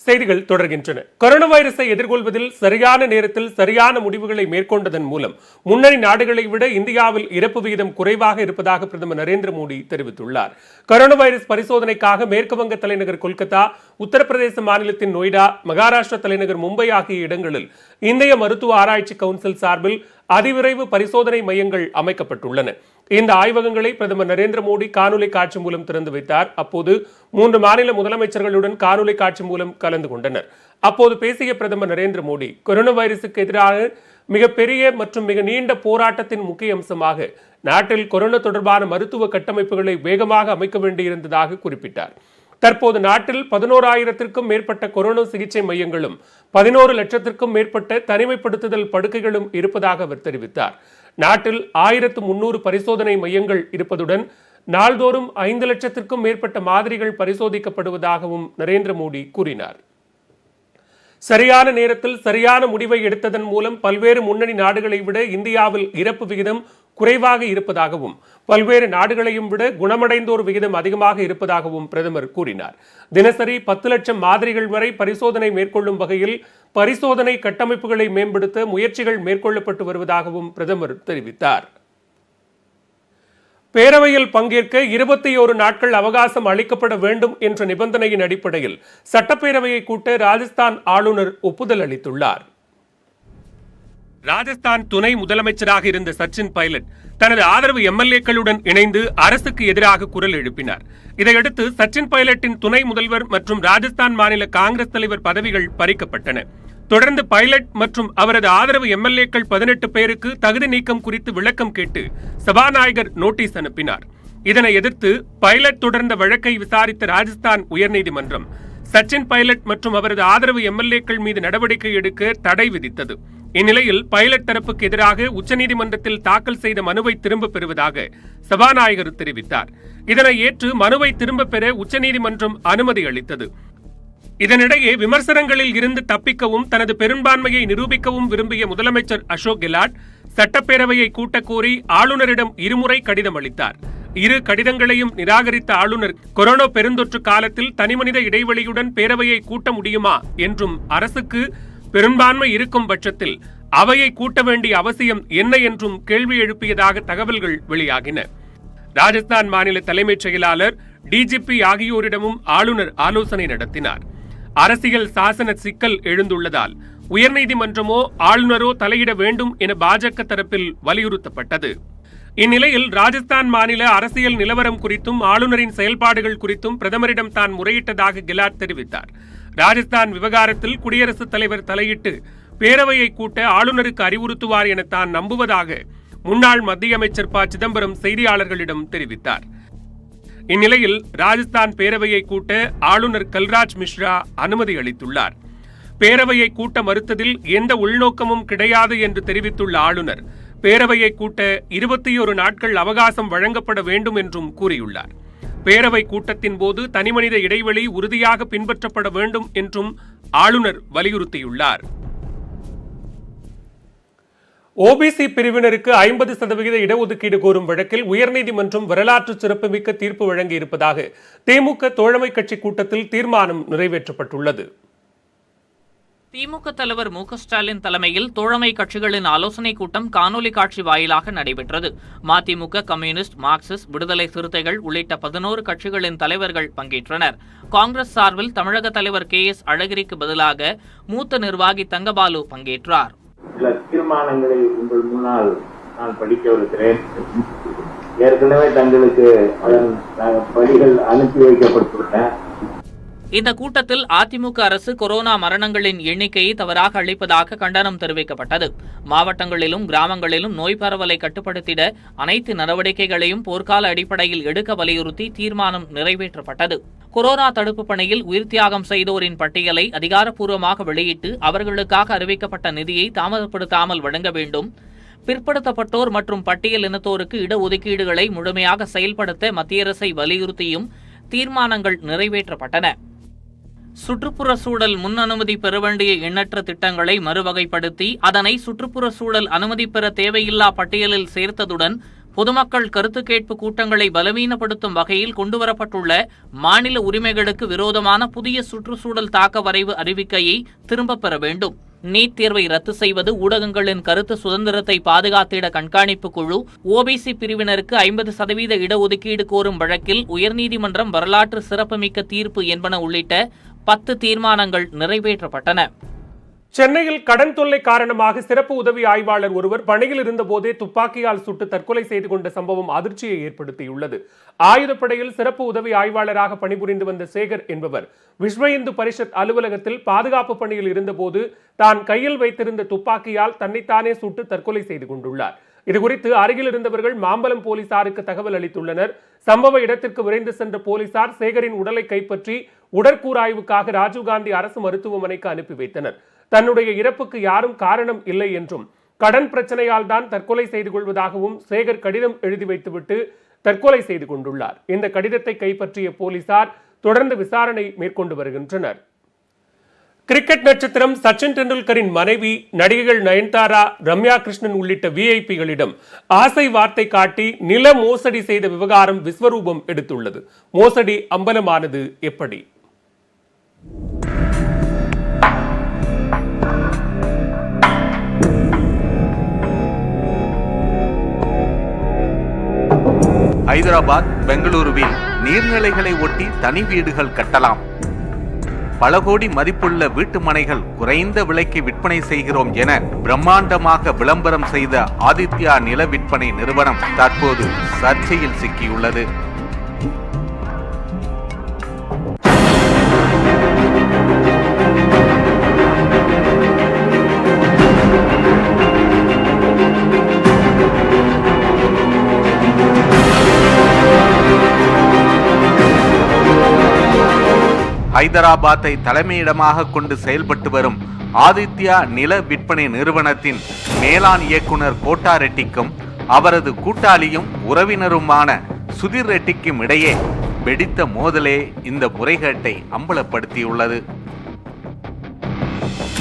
செய்திகள் தொடர்கின்றன. கொரோனா வைரஸை எதிர்கொள்வதில் சரியான நேரத்தில் சரியான முடிவுகளை மேற்கொண்டதன் மூலம் முன்னணி நாடுகளை விட இந்தியாவில் இறப்பு விகிதம் குறைவாக இருப்பதாக பிரதமர் நரேந்திர மோடி தெரிவித்துள்ளார். கொரோனா வைரஸ் பரிசோதனைக்காக மேற்கு வங்க தலைநகர் கொல்கத்தா, உத்தரப்பிரதேச மாநிலத்தின் நொய்டா, மகாராஷ்டிரா தலைநகர் மும்பை ஆகிய இடங்களில் இந்திய மருத்துவ ஆராய்ச்சி கவுன்சில் சார்பில் அதிவிரைவு பரிசோதனை மையங்கள் அமைக்கப்பட்டுள்ளன. இந்த ஆய்வகங்களை பிரதமர் நரேந்திர மோடி காணொலி காட்சி மூலம் திறந்து வைத்தார். அப்போது 3 மாநில முதலமைச்சர்களுடன் காணொலி காட்சி மூலம் கலந்து கொண்டனர். அப்போது பேசிய பிரதமர் நரேந்திர மோடி, கொரோனா வைரசுக்கு எதிராக மிகப்பெரிய மற்றும் மிக நீண்ட போராட்டத்தின் முக்கிய அம்சமாக நாட்டில் கொரோனா தொடர்பான மருத்துவ கட்டமைப்புகளை வேகமாக அமைக்க வேண்டியிருந்ததாக குறிப்பிட்டார். தற்போது நாட்டில் 11,000க்கும் மேற்பட்ட கொரோனா சிகிச்சை மையங்களும் 11 லட்சத்திற்கும் மேற்பட்ட தனிமைப்படுத்துதல் படுக்கைகளும் இருப்பதாக அவர் தெரிவித்தார். நாட்டில் 1300 பரிசோதனை மையங்கள் இருப்பதுடன் நாள்தோறும் 5 லட்சத்திற்கும் மேற்பட்ட மாதிரிகள் பரிசோதிக்கப்படுவதாகவும் நரேந்திர மோடி கூறினார். சரியான நேரத்தில் சரியான முடிவை எடுத்ததன் மூலம் பல்வேறு முன்னணி நாடுகளை விட இந்தியாவில் இறப்பு விகிதம் குறைவாக இருப்பதாகவும் பல்வேறு நாடுகளையும் விட குணமடைந்தோர் விகிதம் அதிகமாக இருப்பதாகவும் பிரதமர் கூறினார். தினசரி 10 லட்சம் மாதிரிகள் வரை பரிசோதனை மேற்கொள்ளும் வகையில் பரிசோதனை கட்டமைப்புகளை மேம்படுத்த முயற்சிகள் மேற்கொள்ளப்பட்டு வருவதாகவும் பிரதமர் தெரிவித்தார். பேரவையில் பங்கேற்க 21 நாட்கள் அவகாசம் அளிக்கப்பட வேண்டும் என்ற நிபந்தனையின் அடிப்படையில் சட்டப்பேரவையை கூட்ட ராஜஸ்தான் ஆளுநர் ஒப்புதல் அளித்துள்ளார். ராஜஸ்தான் துணை முதலமைச்சராக இருந்த சச்சின் பைலட் தனது ஆதரவு எம்எல்ஏக்களுடன் இணைந்து அரசுக்கு எதிராக குரல் எழுப்பினார். இதையடுத்து சச்சின் பைலட்டின் துணை முதல்வர் மற்றும் ராஜஸ்தான் மாநில காங்கிரஸ் தலைவர் பதவிகள் பறிக்கப்பட்டன. தொடர்ந்து பைலட் மற்றும் அவரது ஆதரவு எம்எல்ஏக்கள் 18 பேருக்கு தகுதி நீக்கம் குறித்து விளக்கம் கேட்டு சபாநாயகர் நோட்டீஸ் அனுப்பினார். இதனை எதிர்த்து பைலட் தொடர்ந்த வழக்கை விசாரித்த ராஜஸ்தான் உயர்நீதிமன்றம் சச்சின் பைலட் மற்றும் அவரது ஆதரவு எம்எல்ஏக்கள் மீது நடவடிக்கை எடுக்க தடை விதித்தது. இந்நிலையில் பைலட் தரப்புக்கு எதிராக உச்சநீதிமன்றத்தில் தாக்கல் செய்த மனுவை திரும்பப் பெறுவதாக சபாநாயகர் தெரிவித்தார். இதனை ஏற்று மனுவை திரும்பப் பெற உச்சநீதிமன்றம் அனுமதி அளித்தது. இதனிடையே விமர்சனங்களில் இருந்து தப்பிக்கவும் தனது பெரும்பான்மையை நிரூபிக்கவும் விரும்பிய முதலமைச்சர் அசோக் கெலாட் சட்டப்பேரவையை கூட்டக் கோரி ஆளுநரிடம் 2 முறை கடிதம் அளித்தார். 2 கடிதங்களையும் நிராகரித்த ஆளுநர் கொரோனா பெருந்தொற்று காலத்தில் தனிமனித இடைவெளியுடன் பேரவையை கூட்ட முடியுமா என்றும் அரசுக்கு பெரும்பான்மை இருக்கும் பட்சத்தில் அவையை கூட்ட வேண்டிய அவசியம் என்ன என்றும் கேள்வி எழுப்பியதாக தகவல்கள் வெளியாகின. ராஜஸ்தான் மாநில தலைமைச் செயலாளர் டிஜிபி ஆகியோரிடமும் ஆளுநர் ஆலோசனை நடத்தினார். அரசியல் சாசன சிக்கல் எழுந்துள்ளதால் உயர்நீதிமன்றமோ ஆளுநரோ தலையிட வேண்டும் என பாஜக தரப்பில் வலியுறுத்தப்பட்டது. இந்நிலையில் ராஜஸ்தான் மாநில அரசியல் நிலவரம் குறித்தும் ஆளுநரின் செயல்பாடுகள் குறித்தும் பிரதமரிடம் தான் முறையிட்டதாக கெலாட் தெரிவித்தார். ராஜஸ்தான் விவகாரத்தில் குடியரசுத் தலைவர் தலையிட்டு பேரவையை கூட்ட ஆளுநருக்கு அறிவுறுத்துவார் என தான் நம்புவதாக முன்னாள் மத்திய அமைச்சர் ப. சிதம்பரம் செய்தியாளர்களிடம் தெரிவித்தார். இந்நிலையில் ராஜஸ்தான் பேரவையை கூட்ட ஆளுநர் கல்ராஜ் மிஸ்ரா அனுமதி அளித்துள்ளார். பேரவையை கூட்ட மறுத்ததில் எந்த உள்நோக்கமும் கிடையாது என்று தெரிவித்துள்ள ஆளுநர் பேரவையை கூட்ட 21 நாட்கள் அவகாசம் வழங்கப்பட வேண்டும் என்றும் கூறியுள்ளார். பேரவை கூட்டத்தின் போது தனிமனித இடைவெளி உறுதியாக பின்பற்றப்பட வேண்டும் என்றும் ஆளுநர் வலியுறுத்தியுள்ளார். ஓபிசி பிரிவினருக்கு 50% இடஒதுக்கீடு கோரும் வழக்கில் உயர்நீதிமன்றம் வரலாற்று சிறப்புமிக்க தீர்ப்பு வழங்கியிருப்பதாக திமுக தோழமை கட்சி கூட்டத்தில் தீர்மானம் நிறைவேற்றப்பட்டுள்ளது. திமுக தலைவர் மு க ஸ்டாலின் தலைமையில் தோழமை கட்சிகளின் ஆலோசனைக் கூட்டம் காணொலி காட்சி வாயிலாக நடைபெற்றது. மதிமுக, கம்யூனிஸ்ட், மார்க்சிஸ்ட், விடுதலை சிறுத்தைகள் உள்ளிட்ட 11 கட்சிகளின் தலைவர்கள் பங்கேற்றனர். காங்கிரஸ் சார்பில் தமிழக தலைவர் KS அழகிரிக்கு பதிலாக மூத்த நிர்வாகி தங்கபாலு பங்கேற்றார். சில தீர்மானங்களை உங்கள் முன்னால் நான் படிக்கவிருக்கிறேன். ஏற்கனவே தங்களுக்கு அதன் படிகள் அனுப்பி வைக்கப்பட்டுள்ளன. இந்த கூட்டத்தில் அதிமுக அரசு கொரோனா மரணங்களின் எண்ணிக்கையை தவறாக அளிப்பதாக கண்டனம் தெரிவிக்கப்பட்டது. மாவட்டங்களிலும் கிராமங்களிலும் நோய் பரவலை கட்டுப்படுத்திட அனைத்து நடவடிக்கைகளையும் போர்க்கால அடிப்படையில் எடுக்க வலியுறுத்தி தீர்மானம் நிறைவேற்றப்பட்டது. கொரோனா தடுப்பு பணியில் உயிர் தியாகம் செய்தோரின் பட்டியலை அதிகாரப்பூர்வமாக வெளியிட்டு அவர்களுக்காக அறிவிக்கப்பட்ட நிதியை தாமதப்படுத்தாமல் வழங்க வேண்டும். பிற்படுத்தப்பட்டோர் மற்றும் பட்டியல் இனத்தோருக்கு இடஒதுக்கீடுகளை முழுமையாக செயல்படுத்த மத்திய அரசை வலியுறுத்தியும் தீர்மானங்கள் நிறைவேற்றப்பட்டன. சுற்றுப்புற சூழல் முன் அனுமதி பெற வேண்டிய எண்ணற்ற திட்டங்களை மறுவகைப்படுத்தி அதனை சுற்றுப்புற சூழல் அனுமதி பெற தேவையில்லா பட்டியலில் சேர்த்ததுடன் பொதுமக்கள் கருத்து கேட்பு கூட்டங்களை பலவீனப்படுத்தும் வகையில் கொண்டுவரப்பட்டுள்ள மாநில உரிமைகளுக்கு விரோதமான புதிய சுற்றுச்சூழல் தாக்க வரைவு அறிவிக்கையை திரும்பப் பெற வேண்டும். நீட் தேர்வை ரத்து செய்வது, ஊடகங்களின் கருத்து சுதந்திரத்தை பாதுகாத்திட கண்காணிப்பு குழு, ஓபிசி பிரிவினருக்கு 50% இடஒதுக்கீடு கோரும் வழக்கில் உயர்நீதிமன்றம் வரலாற்று சிறப்புமிக்க தீர்ப்பு என்பன உள்ளிட்ட 10 தீர்மானங்கள் நிறைவேற்றப்பட்டன. சென்னையில் கடன் தொல்லை காரணமாக சிறப்பு உதவி ஆய்வாளர் ஒருவர் பணியில் இருந்தபோதே துப்பாக்கியால் சுட்டு தற்கொலை செய்து கொண்ட சம்பவம் அதிர்ச்சியை ஏற்படுத்தியுள்ளது. ஆயுதப்படையில் சிறப்பு உதவி ஆய்வாளராக பணிபுரிந்து வந்த சேகர் என்பவர் விஸ்வ இந்து பரிஷத் அலுவலகத்தில் பாதுகாப்பு பணியில் இருந்தபோது தான் கையில் வைத்திருந்த துப்பாக்கியால் தன்னைத்தானே சுட்டு தற்கொலை செய்து கொண்டுள்ளார். இதுகுறித்து அருகில் இருந்தவர்கள் மாம்பலம் போலீசாருக்கு தகவல் அளித்துள்ளனர். சம்பவ இடத்திற்கு விரைந்து சென்ற போலீசார் சேகரின் உடலை கைப்பற்றி உடற்கூறாய்வுக்காக ராஜீவ்காந்தி அரசு மருத்துவமனைக்கு அனுப்பி வைத்தனர். தன்னுடைய இறப்புக்கு யாரும் காரணம் இல்லை என்றும் கடன் பிரச்சனையால் தான் தற்கொலை செய்து கொள்வதாகவும் சேகர் கடிதம் எழுதி வைத்துவிட்டு தற்கொலை செய்து கொண்டுள்ளார். இந்த கடிதத்தை கைப்பற்றிய போலீசார் தொடர்ந்து விசாரணை மேற்கொண்டு வருகின்றனர். கிரிக்கெட் நட்சத்திரம் சச்சின் டெண்டுல்கரின் மனைவி நடிகைகள் நயன்தாரா, ரம்யா கிருஷ்ணன் உள்ளிட்ட விஐபிகளிடம் ஆசை வார்த்தை காட்டி நில மோசடி செய்த விவகாரம் விஸ்வரூபம் எடுத்துள்ளது. மோசடி அம்பலமானது எப்படி? ஹைதராபாத், பெங்களூருவில் நீர்நிலைகளை ஒட்டி தனி வீடுகள் கட்டலாம். பல கோடி மதிப்புள்ள வீட்டு மனைகள் குறைந்த விலைக்கு விற்பனை செய்கிறோம் என பிரம்மாண்டமாக விளம்பரம் செய்த ஆதித்யா நில விற்பனை நிறுவனம் தற்போது சர்ச்சையில் சிக்கியுள்ளது. ஹைதராபாத்தை தலைமையிடமாக கொண்டு செயல்பட்டு வரும் ஆதித்யா நில விற்பனை நிறுவனத்தின் மேலாண் இயக்குனர் கோட்டா ரெட்டிக்கும் அவரது கூட்டாளியும் உறவினருமான சுதீர் ரெட்டிக்கும் இடையே வெடித்த மோதலே இந்த முறைகேட்டை அம்பலப்படுத்தியுள்ளது.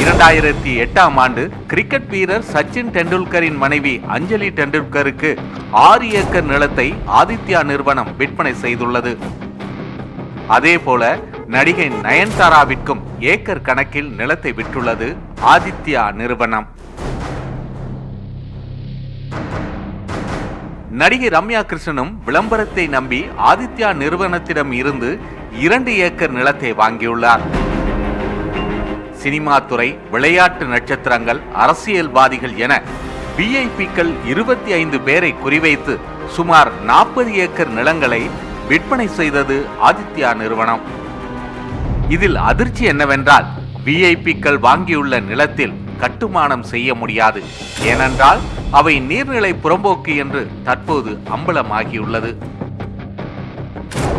2008ஆம் ஆண்டு கிரிக்கெட் வீரர் சச்சின் டெண்டுல்கரின் மனைவி அஞ்சலி டெண்டுல்கருக்கு 6 ஏக்கர் நிலத்தை ஆதித்யா நிறுவனம் விற்பனை செய்துள்ளது. அதேபோல நடிகை நயன்தாராவிற்கும் ஏக்கர் கணக்கில் நிலத்தை விற்றுள்ளது ஆதித்யா நிறுவனம். நடிகை ரம்யா கிருஷ்ணனும் விளம்பரத்தை நம்பி ஆதித்யா நிறுவனத்திடம் இருந்து 2 ஏக்கர் நிலத்தை வாங்கியுள்ளார். சினிமா துறை, விளையாட்டு நட்சத்திரங்கள், அரசியல்வாதிகள் என விஐபிக்கள் 25 பேரை குறிவைத்து சுமார் 40 ஏக்கர் நிலங்களை விற்பனை செய்தது ஆதித்யா நிறுவனம். இதில் அதிர்ச்சி என்னவென்றால் விஐபிக்கள் வாங்கியுள்ள நிலத்தில் கட்டுமானம் செய்ய முடியாது. ஏனென்றால் அவை நீர்நிலை புறம்போக்கு என்று தற்போது அம்பலமாகியுள்ளது.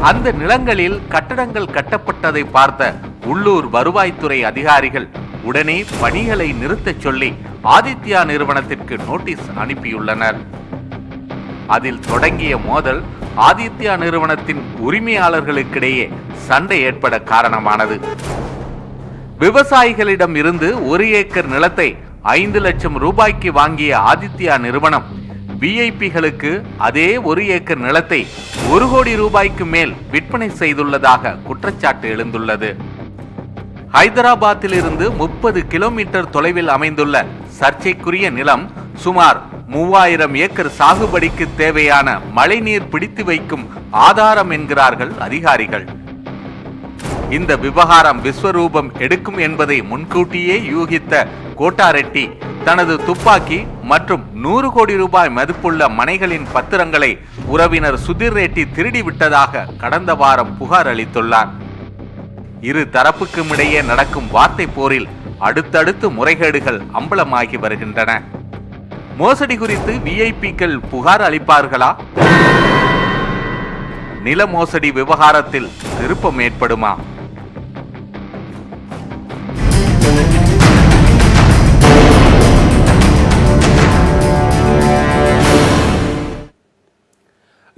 அந்த நிலங்களில் கட்டடங்கள் கட்டப்பட்டதை பார்த்த உள்ளூர் வருவாய்த்துறை அதிகாரிகள் உடனே பணிகளை நிறுத்தச் சொல்லி ஆதித்யா நிறுவனத்திற்கு நோட்டீஸ் அனுப்பியுள்ளனர். அதில் தொடங்கிய மோதல் ஆதித்யா நிறுவனத்தின் உரிமையாளர்களுக்கிடையே சண்டை ஏற்பட காரணமானது. விவசாயிகளிடம் இருந்து 1 ஏக்கர் நிலத்தை 5 லட்சம் ரூபாய்க்கு வாங்கிய ஆதித்யா நிறுவனம் விஐபிகளுக்கு அதே 1 ஏக்கர் நிலத்தை 1 கோடி ரூபாய்க்கு மேல் விற்பனை செய்துள்ளதாக குற்றச்சாட்டு எழுந்துள்ளது. ஹைதராபாத்தில் இருந்து 30 கிலோமீட்டர் தொலைவில் அமைந்துள்ள சர்ச்சைக்குரிய நிலம் சுமார் 3000 ஏக்கர் சாகுபடிக்கு தேவையான மழைநீர் பிடித்து வைக்கும் ஆதாரம் என்கிறார்கள் அதிகாரிகள். இந்த விவகாரம் விஸ்வரூபம் எடுக்கும் என்பதை முன்கூட்டியே யூகித்த கோட்டா ரெட்டி தனது துப்பாக்கி மற்றும் 100 கோடி ரூபாய் மதிப்புள்ள மனைகளின் பத்திரங்களை உறவினர் சுதீர் ரெட்டி திருடி விட்டதாக கடந்த வாரம் புகார் அளித்துள்ளார். இரு தரப்புக்கும் இடையே நடக்கும் வார்த்தை போரில் அடுத்தடுத்து முறைகேடுகள் அம்பலமாகி வருகின்றன. மோசடி குறித்து விஐபிக்கள் புகார் அளிப்பார்களா? நில மோசடி விவகாரத்தில் திருப்பம் ஏற்படுமா?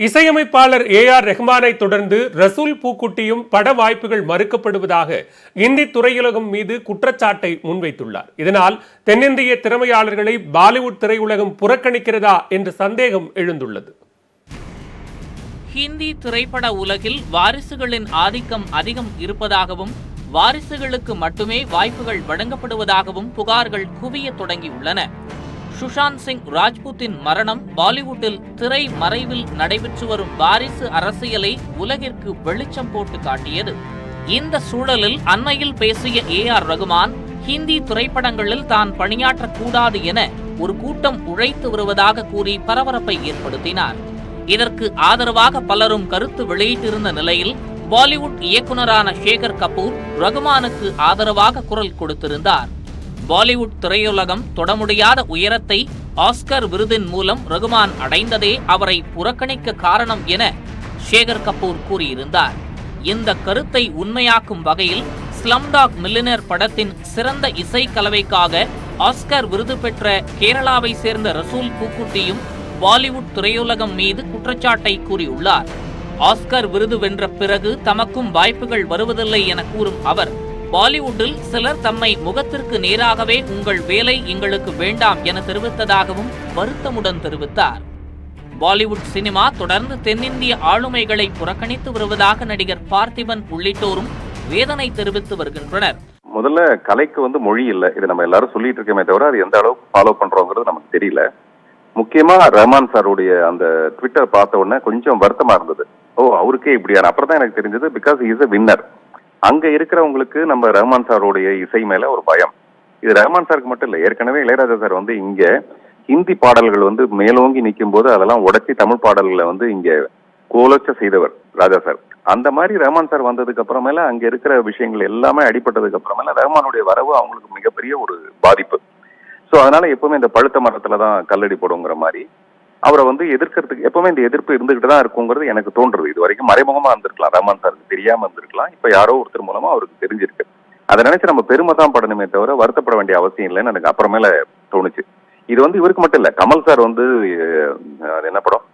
இசையமைப்பாளர் AR ரஹ்மானை தொடர்ந்து ரசூல் பூக்குட்டியும் பட வாய்ப்புகள் மறுக்கப்படுவதாக இந்தி திரையுலகம் மீது குற்றச்சாட்டை முன்வைத்துள்ளார். இதனால் தென்னிந்திய திறமையாளர்களை பாலிவுட் திரையுலகம் புறக்கணிக்கிறதா என்ற சந்தேகம் எழுந்துள்ளது. ஹிந்தி திரைப்பட உலகில் வாரிசுகளின் ஆதிக்கம் அதிகம் இருப்பதாகவும் வாரிசுகளுக்கு மட்டுமே வாய்ப்புகள் வழங்கப்படுவதாகவும் புகார்கள் குவிய தொடங்கியுள்ளன. சுஷாந்த் சிங் ராஜ்புத்தின் மரணம் பாலிவுட்டில் திரை மறைவில் நடைபெற்று வரும் வாரிசு அரசியலை உலகிற்கு வெளிச்சம் போட்டு காட்டியது. இந்த சூழலில் அண்மையில் பேசிய AR ரகுமான் ஹிந்தி திரைப்படங்களில் தான் பணியாற்றக்கூடாது என ஒரு கூட்டம் உழைத்து வருவதாக கூறி பரபரப்பை ஏற்படுத்தினார். இதற்கு ஆதரவாக பலரும் கருத்து வெளியிட்டிருந்த நிலையில் பாலிவுட் இயக்குனரான சேகர் கபூர் ரகுமானுக்கு ஆதரவாக குரல் கொடுத்திருந்தார். பாலிவுட் திரையுலகம் தொட முடியாத உயரத்தை ஆஸ்கர் விருதின் மூலம் ரகுமான் அடைந்ததே அவரை புறக்கணிக்க காரணம் என சேகர் கபூர் கூறியிருந்தார். இந்த கருத்தை உண்மையாக்கும் வகையில் ஸ்லம்டாக் மில்லியனர் படத்தின் சிறந்த இசை கலவைக்காக ஆஸ்கர் விருது பெற்ற கேரளாவை சேர்ந்த ரசூல் பூக்குட்டியும் பாலிவுட் திரையுலகம் மீது குற்றச்சாட்டை கூறியுள்ளார். ஆஸ்கர் விருது வென்ற பிறகு தமக்கும் வாய்ப்புகள் வருவதில்லை என கூறும் அவர், பாலிவுட்டில் சிலர் தம்மை முகத்திற்கு நேராகவே உங்கள் வேலை எங்களுக்கு வேண்டாம் என தெரிவித்ததாகவும் வருத்தமுடன் தெரிவித்தார். பாலிவுட் சினிமா தொடர்ந்து தென்னிந்திய ஆளுமைகளை புறக்கணித்து வருவதாக நடிகர் பார்த்திபன் உள்ளிட்டோரும் வேதனை தெரிவித்து வருகின்றனர். முதல்ல கலைக்கு மொழி இல்லை, இது நம்ம எல்லாரும் சொல்லிட்டு இருக்கோமே தவிர அது எந்த அளவுக்கு ஃபாலோ பண்றோங்கிறது நமக்கு தெரியல. முக்கியமா ரஹ்மான் சாருடைய அந்த ட்விட்டர் பார்த்த உடனே கொஞ்சம் வருத்தமா இருந்தது. அவருக்கே இப்படியான அப்புறம் தான் எனக்கு தெரிஞ்சது. Because is a winner. அங்க இருக்கிறவங்களுக்கு நம்ம ரஹ்மான் சாருடைய இசை மேல ஒரு பயம். இது ரஹ்மான் சாருக்கு மட்டும் இல்லை, ஏற்கனவே இளையராஜா சார் இங்க ஹிந்தி பாடல்கள் மேலோங்கி நிற்கும் போது அதெல்லாம் உடைச்சி தமிழ் பாடல்களை இங்க கோலச்ச செய்தவர் ராஜா சார். அந்த மாதிரி ரஹ்மான் சார் வந்ததுக்கு அப்புறமேல அங்க இருக்கிற விஷயங்கள் எல்லாமே அடிபட்டதுக்கு அப்புறமேல ரஹ்மானுடைய வரவு அவங்களுக்கு மிகப்பெரிய ஒரு பாதிப்பு. ஸோ அதனால எப்பவுமே இந்த பழுத்த மரத்துலதான் கல்லடி போடுங்கிற மாதிரி அவரை எதிர்க்கிறதுக்கு எப்பவுமே இந்த எதிர்ப்பு இருந்துகிட்டு தான் இருக்குங்கிறது எனக்கு தோன்றுறது. இது வரைக்கும் மறைமுகமா இருந்திருக்கலாம், ரஹ்மான் சாருக்கு தெரியாம இருந்திருக்கலாம், இப்ப யாரோ ஒருத்தர் மூலமா அவருக்கு தெரிஞ்சிருக்கு. அதை நினைச்சு நம்ம பெருமை தான் படணுமே தவிர வருத்தப்பட வேண்டிய அவசியம் இல்லைன்னு எனக்கு அப்புறமேல தோணுச்சு. இது இவருக்கு மட்டும் இல்ல, கமல் சார் என்ன படம்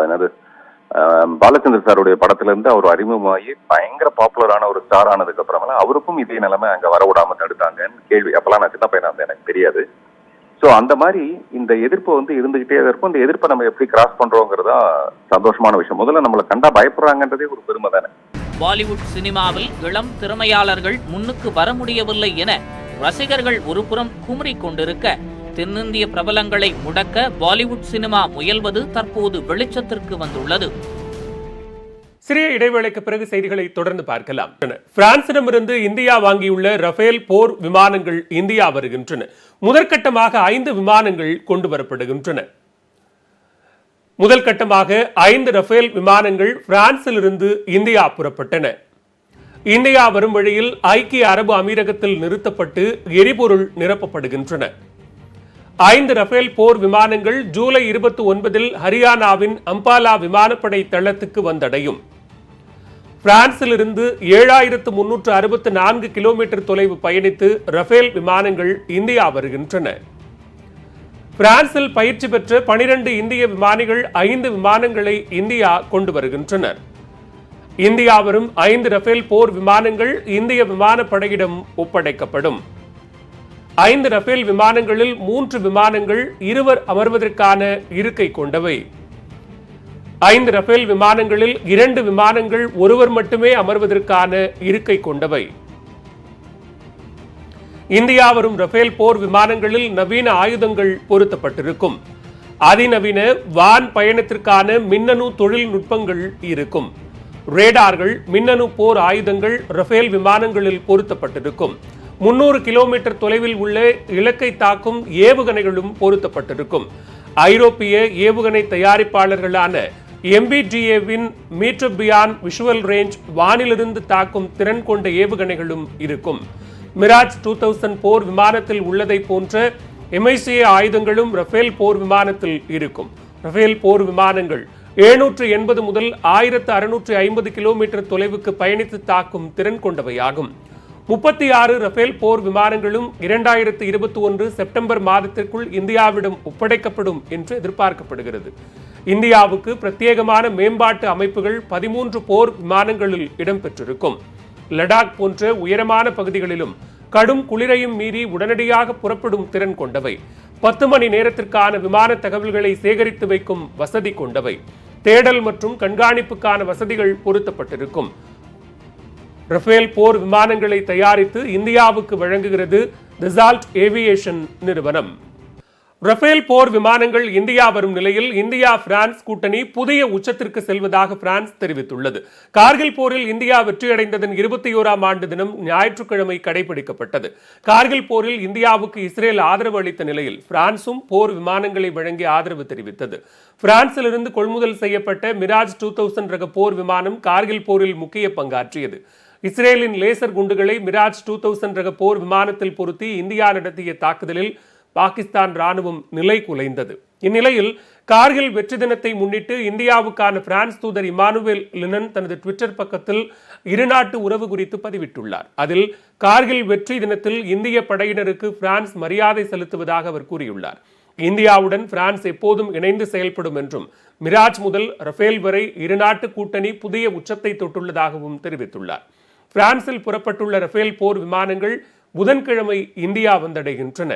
என்னது பாலச்சந்திர சாருடைய படத்துல இருந்து அவர் அறிமுகமாகி பயங்கர பாப்புலரான ஒரு ஸ்டார் ஆனதுக்கு அப்புறமேல அவருக்கும் இதே நிலைமை அங்க வரவிடாம தடுத்தாங்கன்னு கேள்வி. அப்பெல்லாம் நான் சின்ன பையனா இருந்தேன், எனக்கு தெரியாது. ஸோ அந்த மாதிரி இந்த எதிர்ப்பு இருந்துகிட்டே இருக்கும். இந்த எதிர்ப்பை நம்ம எப்படி கிராஸ் பண்றோங்கிறதா சந்தோஷமான விஷயம். முதல்ல நம்மளை கண்டா பயப்படுறாங்கன்றதே ஒரு பெருமை தானே. பாலிவுட் சினிமாவில் இளம் திறமையாளர்கள் முன்னுக்கு வர முடியவில்லை என ரசிகர்கள் ஒருபுறம் குமரி கொண்டிருக்க, தென்னிந்திய பிரபலங்களை முடக்க பாலிவுட் சினிமா முயல்வது தற்போது வெளிச்சத்திற்கு வந்துள்ளது. சிறிய இடைவேளைக்கு பிறகு செய்திகளை தொடர்ந்து பார்க்கலாம். பிரான்சிடமிருந்து இந்தியா வாங்கியுள்ள ரஃபேல் போர் விமானங்கள் இந்தியா வருகின்றன. முதற்கட்டமாக 5 விமானங்கள் கொண்டு வரப்படுகின்றன. முதல் கட்டமாக 5 ரஃபேல் விமானங்கள் பிரான்சிலிருந்து இந்தியா புறப்பட்டன. இந்தியா வரும் வழியில் ஐக்கிய அரபு அமீரகத்தில் நிறுத்தப்பட்டு எரிபொருள் நிரப்பப்படுகின்றன. 5 ரஃபேல் போர் விமானங்கள் ஜூலை 29 ஹரியானாவின் அம்பாலா விமானப்படை தளத்துக்கு வந்தடையும். பிரான்சிலிருந்து 7364 கிலோமீட்டர் தொலைவு பயணித்து ரஃபேல் விமானங்கள் இந்தியா வருகின்றன. பிரான்சில் பயிற்சி பெற்ற 12 இந்திய விமானிகள் 5 விமானங்களை இந்தியா கொண்டு வருகின்றனர். இந்தியா வரும் 5 ரஃபேல் போர் விமானங்கள் இந்திய விமானப்படையிடம் ஒப்படைக்கப்படும். 5 ரஃபேல் விமானங்களில் 3 விமானங்கள் இருவர் அமர்வதற்கான இருக்கை கொண்டவை. 5 ரஃபேல் விமானங்களில் 2 விமானங்கள் ஒருவர் மட்டுமே அமர்வதற்கான இருக்கை கொண்டவை. இந்தியா வரும் ரஃபேல் போர் விமானங்களில் நவீன ஆயுதங்கள் பொருத்தப்பட்டிருக்கும். அதிநவீன வான் பயணத்திற்கான மின்னணு தொழில்நுட்பங்கள் இருக்கும். ரேடார்கள், மின்னணு போர் ஆயுதங்கள் ரஃபேல் விமானங்களில் பொருத்தப்பட்டிருக்கும். 300 கிலோமீட்டர் தொலைவில் உள்ள இலக்கை தாக்கும் ஏவுகணைகளும் பொருத்தப்பட்டிருக்கும். ஐரோப்பிய ஏவுகணை தயாரிப்பாளர்களான MBDA-வின் மீட்டர் பியாண்ட் விஷுவல் ரேஞ்ச் வானிலிருந்து தாக்கும் திறன் கொண்ட ஏவுகணைகளும் இருக்கும். மிராஜ் 2000 போர் விமானத்தில் உள்ளதை போன்ற MICA ஆயுதங்களும் ரஃபேல் போர் விமானத்தில் இருக்கும். ரஃபேல் போர் விமானங்கள் 780 முதல் 1650 கிலோமீட்டர் தொலைவுக்கு பயணித்து தாக்கும் திறன் கொண்டவையாகும். 36 ரஃபேல் போர் விமானங்களும் 2021 செப்டம்பர் மாதத்திற்குள் இந்தியாவிடம் ஒப்படைக்கப்படும் என்று எதிர்பார்க்கப்படுகிறது. இந்தியாவுக்கு பிரத்யேகமான மேம்பாட்டு அமைப்புகள் 13 போர் விமானங்களில் இடம்பெற்றிருக்கும். லடாக் போன்ற உயரமான பகுதிகளிலும் கடும் குளிரையும் மீறி உடனடியாக புறப்படும் திறன் கொண்டவை. 10 மணி நேரத்திற்கான விமான தகவல்களை சேகரித்து வைக்கும் வசதி கொண்டவை. தேடல் மற்றும் கண்காணிப்புக்கான வசதிகள் பொருத்தப்பட்டிருக்கும். ரஃபேல் போர் விமானங்களை தயாரித்து இந்தியாவுக்கு வழங்குகிறது தசால்ட் ஏவியேஷன் நிறுவனம். ரஃபேல் போர் விமானங்கள் இந்தியா வரும் நிலையில் இந்தியா பிரான்ஸ் கூட்டணி புதிய உச்சத்திற்கு செல்வதாக பிரான்ஸ் தெரிவித்துள்ளது. கார்கில் போரில் இந்தியா வெற்றியடைந்ததன் 21ஆம் ஆண்டு தினம் ஞாயிற்றுக்கிழமை கடைபிடிக்கப்பட்டது. கார்கில் போரில் இந்தியாவுக்கு இஸ்ரேல் ஆதரவு அளித்த நிலையில் பிரான்சும் போர் விமானங்களை வழங்கி ஆதரவு தெரிவித்தது. பிரான்சிலிருந்து கொள்முதல் செய்யப்பட்ட மிராஜ் 2000 ரக போர் விமானம் கார்கில் போரில் முக்கிய பங்காற்றியது. இஸ்ரேலின் லேசர் குண்டுகளை மிராஜ் 2000 ரக போர் விமானத்தில் பொருத்தி இந்தியா நடத்திய தாக்குதலில் பாகிஸ்தான் ராணுவம் நிலை குலைந்தது. இந்நிலையில் கார்கில் வெற்றி தினத்தை முன்னிட்டு இந்தியாவுக்கான பிரான்ஸ் தூதர் இமானுவேல் லினன் தனது ட்விட்டர் பக்கத்தில் இருநாட்டு உறவு குறித்து பதிவிட்டுள்ளார். அதில் கார்கில் வெற்றி தினத்தில் இந்திய படையினருக்கு பிரான்ஸ் மரியாதை செலுத்துவதாக அவர் கூறியுள்ளார். இந்தியாவுடன் பிரான்ஸ் எப்போதும் இணைந்து செயல்படும் என்றும் மிராஜ் முதல் ரஃபேல் வரை இருநாட்டு கூட்டணி புதிய உச்சத்தை தொட்டுள்ளதாகவும் தெரிவித்துள்ளார். பிரான்சில் புறப்பட்டுள்ள ரஃபேல் போர் விமானங்கள் புதன்கிழமை இந்தியா வந்தடைகின்றன.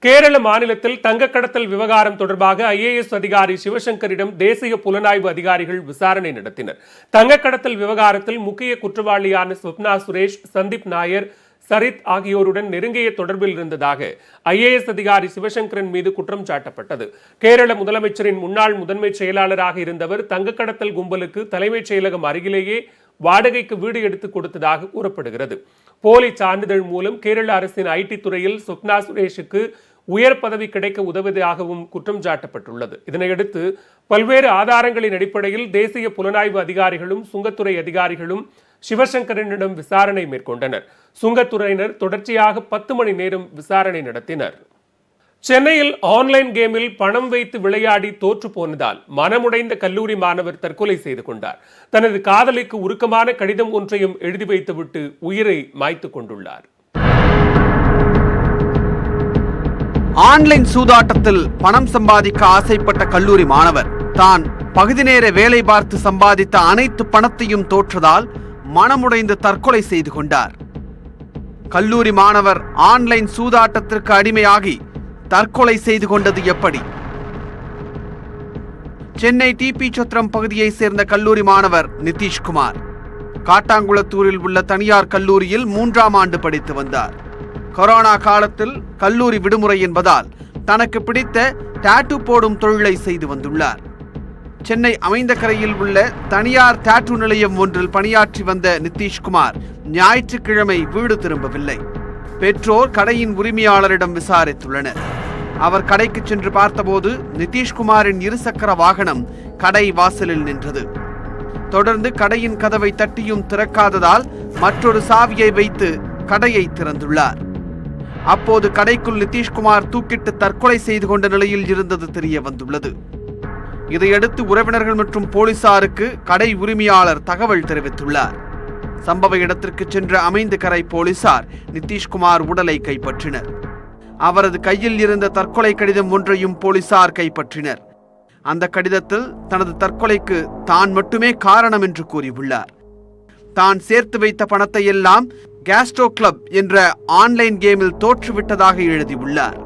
கேரள மாநிலத்தில் தங்க கடத்தல் விவகாரம் தொடர்பாக IAS அதிகாரி சிவசங்கரிடம் தேசிய புலனாய்வு அதிகாரிகள் விசாரணை நடத்தினர். தங்க கடத்தல் விவகாரத்தில் முக்கிய குற்றவாளியான ஸ்வப்னா சுரேஷ், சந்தீப் நாயர், சரித் ஆகியோருடன் நெருங்கிய தொடர்பில் இருந்ததாக IAS அதிகாரி சிவசங்கரன் மீது குற்றம் சாட்டப்பட்டது. கேரள முதலமைச்சரின் முன்னாள் முதன்மை செயலாளராக இருந்தவர் தங்க கடத்தல் கும்பலுக்கு தலைமைச் செயலகம் அருகிலேயே வாடகைக்கு வீடு எடுத்துக் கொடுத்ததாக கூறப்படுகிறது. போலி சான்றிதழ் மூலம் கேரள அரசின் IT துறையில் ஸ்வப்னா சுரேஷுக்கு உயர் பதவி கிடைக்க உதவுவதாகவும் குற்றம் சாட்டப்பட்டுள்ளது. இதனையடுத்து பல்வேறு ஆதாரங்களின் அடிப்படையில் தேசிய புலனாய்வு அதிகாரிகளும் சுங்கத்துறை அதிகாரிகளும் சிவசங்கரனிடம் விசாரணை மேற்கொண்டனர். சுங்கத்துறையினர் தொடர்ச்சியாக 10 மணி நேரம் விசாரணை நடத்தினர். சென்னையில் ஆன்லைன் கேமில் பணம் வைத்து விளையாடி தோற்று போனதால் மனமுடைந்த கல்லூரி மாணவர் தற்கொலை செய்து கொண்டார். தனது காதலிக்கு உருக்கமான கடிதம் ஒன்றையும் எழுதி வைத்துவிட்டு உயிரை மாய்த்து கொண்டுள்ளார். ஆன்லைன் சூதாட்டத்தில் பணம் சம்பாதிக்க ஆசைப்பட்ட கல்லூரி மாணவர் தான் பகுதி நேர வேலை பார்த்து சம்பாதித்த அனைத்து பணத்தையும் தோற்றதால் மனமுடைந்து தற்கொலை செய்து கொண்டார். கல்லூரி மாணவர் ஆன்லைன் சூதாட்டத்திற்கு அடிமையாகி தற்கொலை செய்து கொண்டது எப்படி? சென்னை TP சத்திரம் பகுதியை சேர்ந்த கல்லூரி மாணவர் நிதிஷ்குமார் காட்டாங்குளத்தூரில் உள்ள தனியார் கல்லூரியில் 3ஆம் ஆண்டு படித்து வந்தார். கொரோனா காலத்தில் கல்லூரி விடுமுறை என்பதால் தனக்கு பிடித்த டாட்டூ போடும் தொழிலை செய்து வந்துள்ளார். சென்னை அமைந்தகரையில் உள்ள தனியார் டாட்டூ நிலையம் ஒன்றில் பணியாற்றி வந்த நிதிஷ்குமார் ஞாயிற்றுக்கிழமை வீடு திரும்பவில்லை. பெற்றோர் கடையின் உரிமையாளரிடம் விசாரித்துள்ளனர். அவர் கடைக்கு சென்று பார்த்தபோது நிதிஷ்குமாரின் இருசக்கர வாகனம் கடை வாசலில் நின்றது. தொடர்ந்து கடையின் கதவை தட்டியும் திறக்காததால் மற்றொரு சாவியை வைத்து கடையை திறந்துள்ளார். அப்போது கடைக்குள் நிதிஷ்குமார் தூக்கிட்டு தற்கொலை செய்து கொண்ட நிலையில் இருந்தது தெரிய வந்துள்ளது. இதையடுத்து உறவினர்கள் மற்றும் போலீசாருக்கு கடை உரிமையாளர் தகவல் தெரிவித்துள்ளார். சம்பவ இடத்திற்கு சென்ற அமைந்தகரை போலீசார் நிதிஷ்குமார் உடலை கைப்பற்றினர். அவரது கையில் இருந்த தற்கொலை கடிதம் ஒன்றையும் போலீசார் கைப்பற்றினர். அந்த கடிதத்தில் தனது தற்கொலைக்கு தான் மட்டுமே காரணம் என்று கூறியுள்ளார். தான் சேர்த்து வைத்த பணத்தை எல்லாம் கேஸ்ட்ரோ கிளப் என்ற ஆன்லைன் கேமில் தோற்றுவிட்டதாக எழுதியுள்ளார்.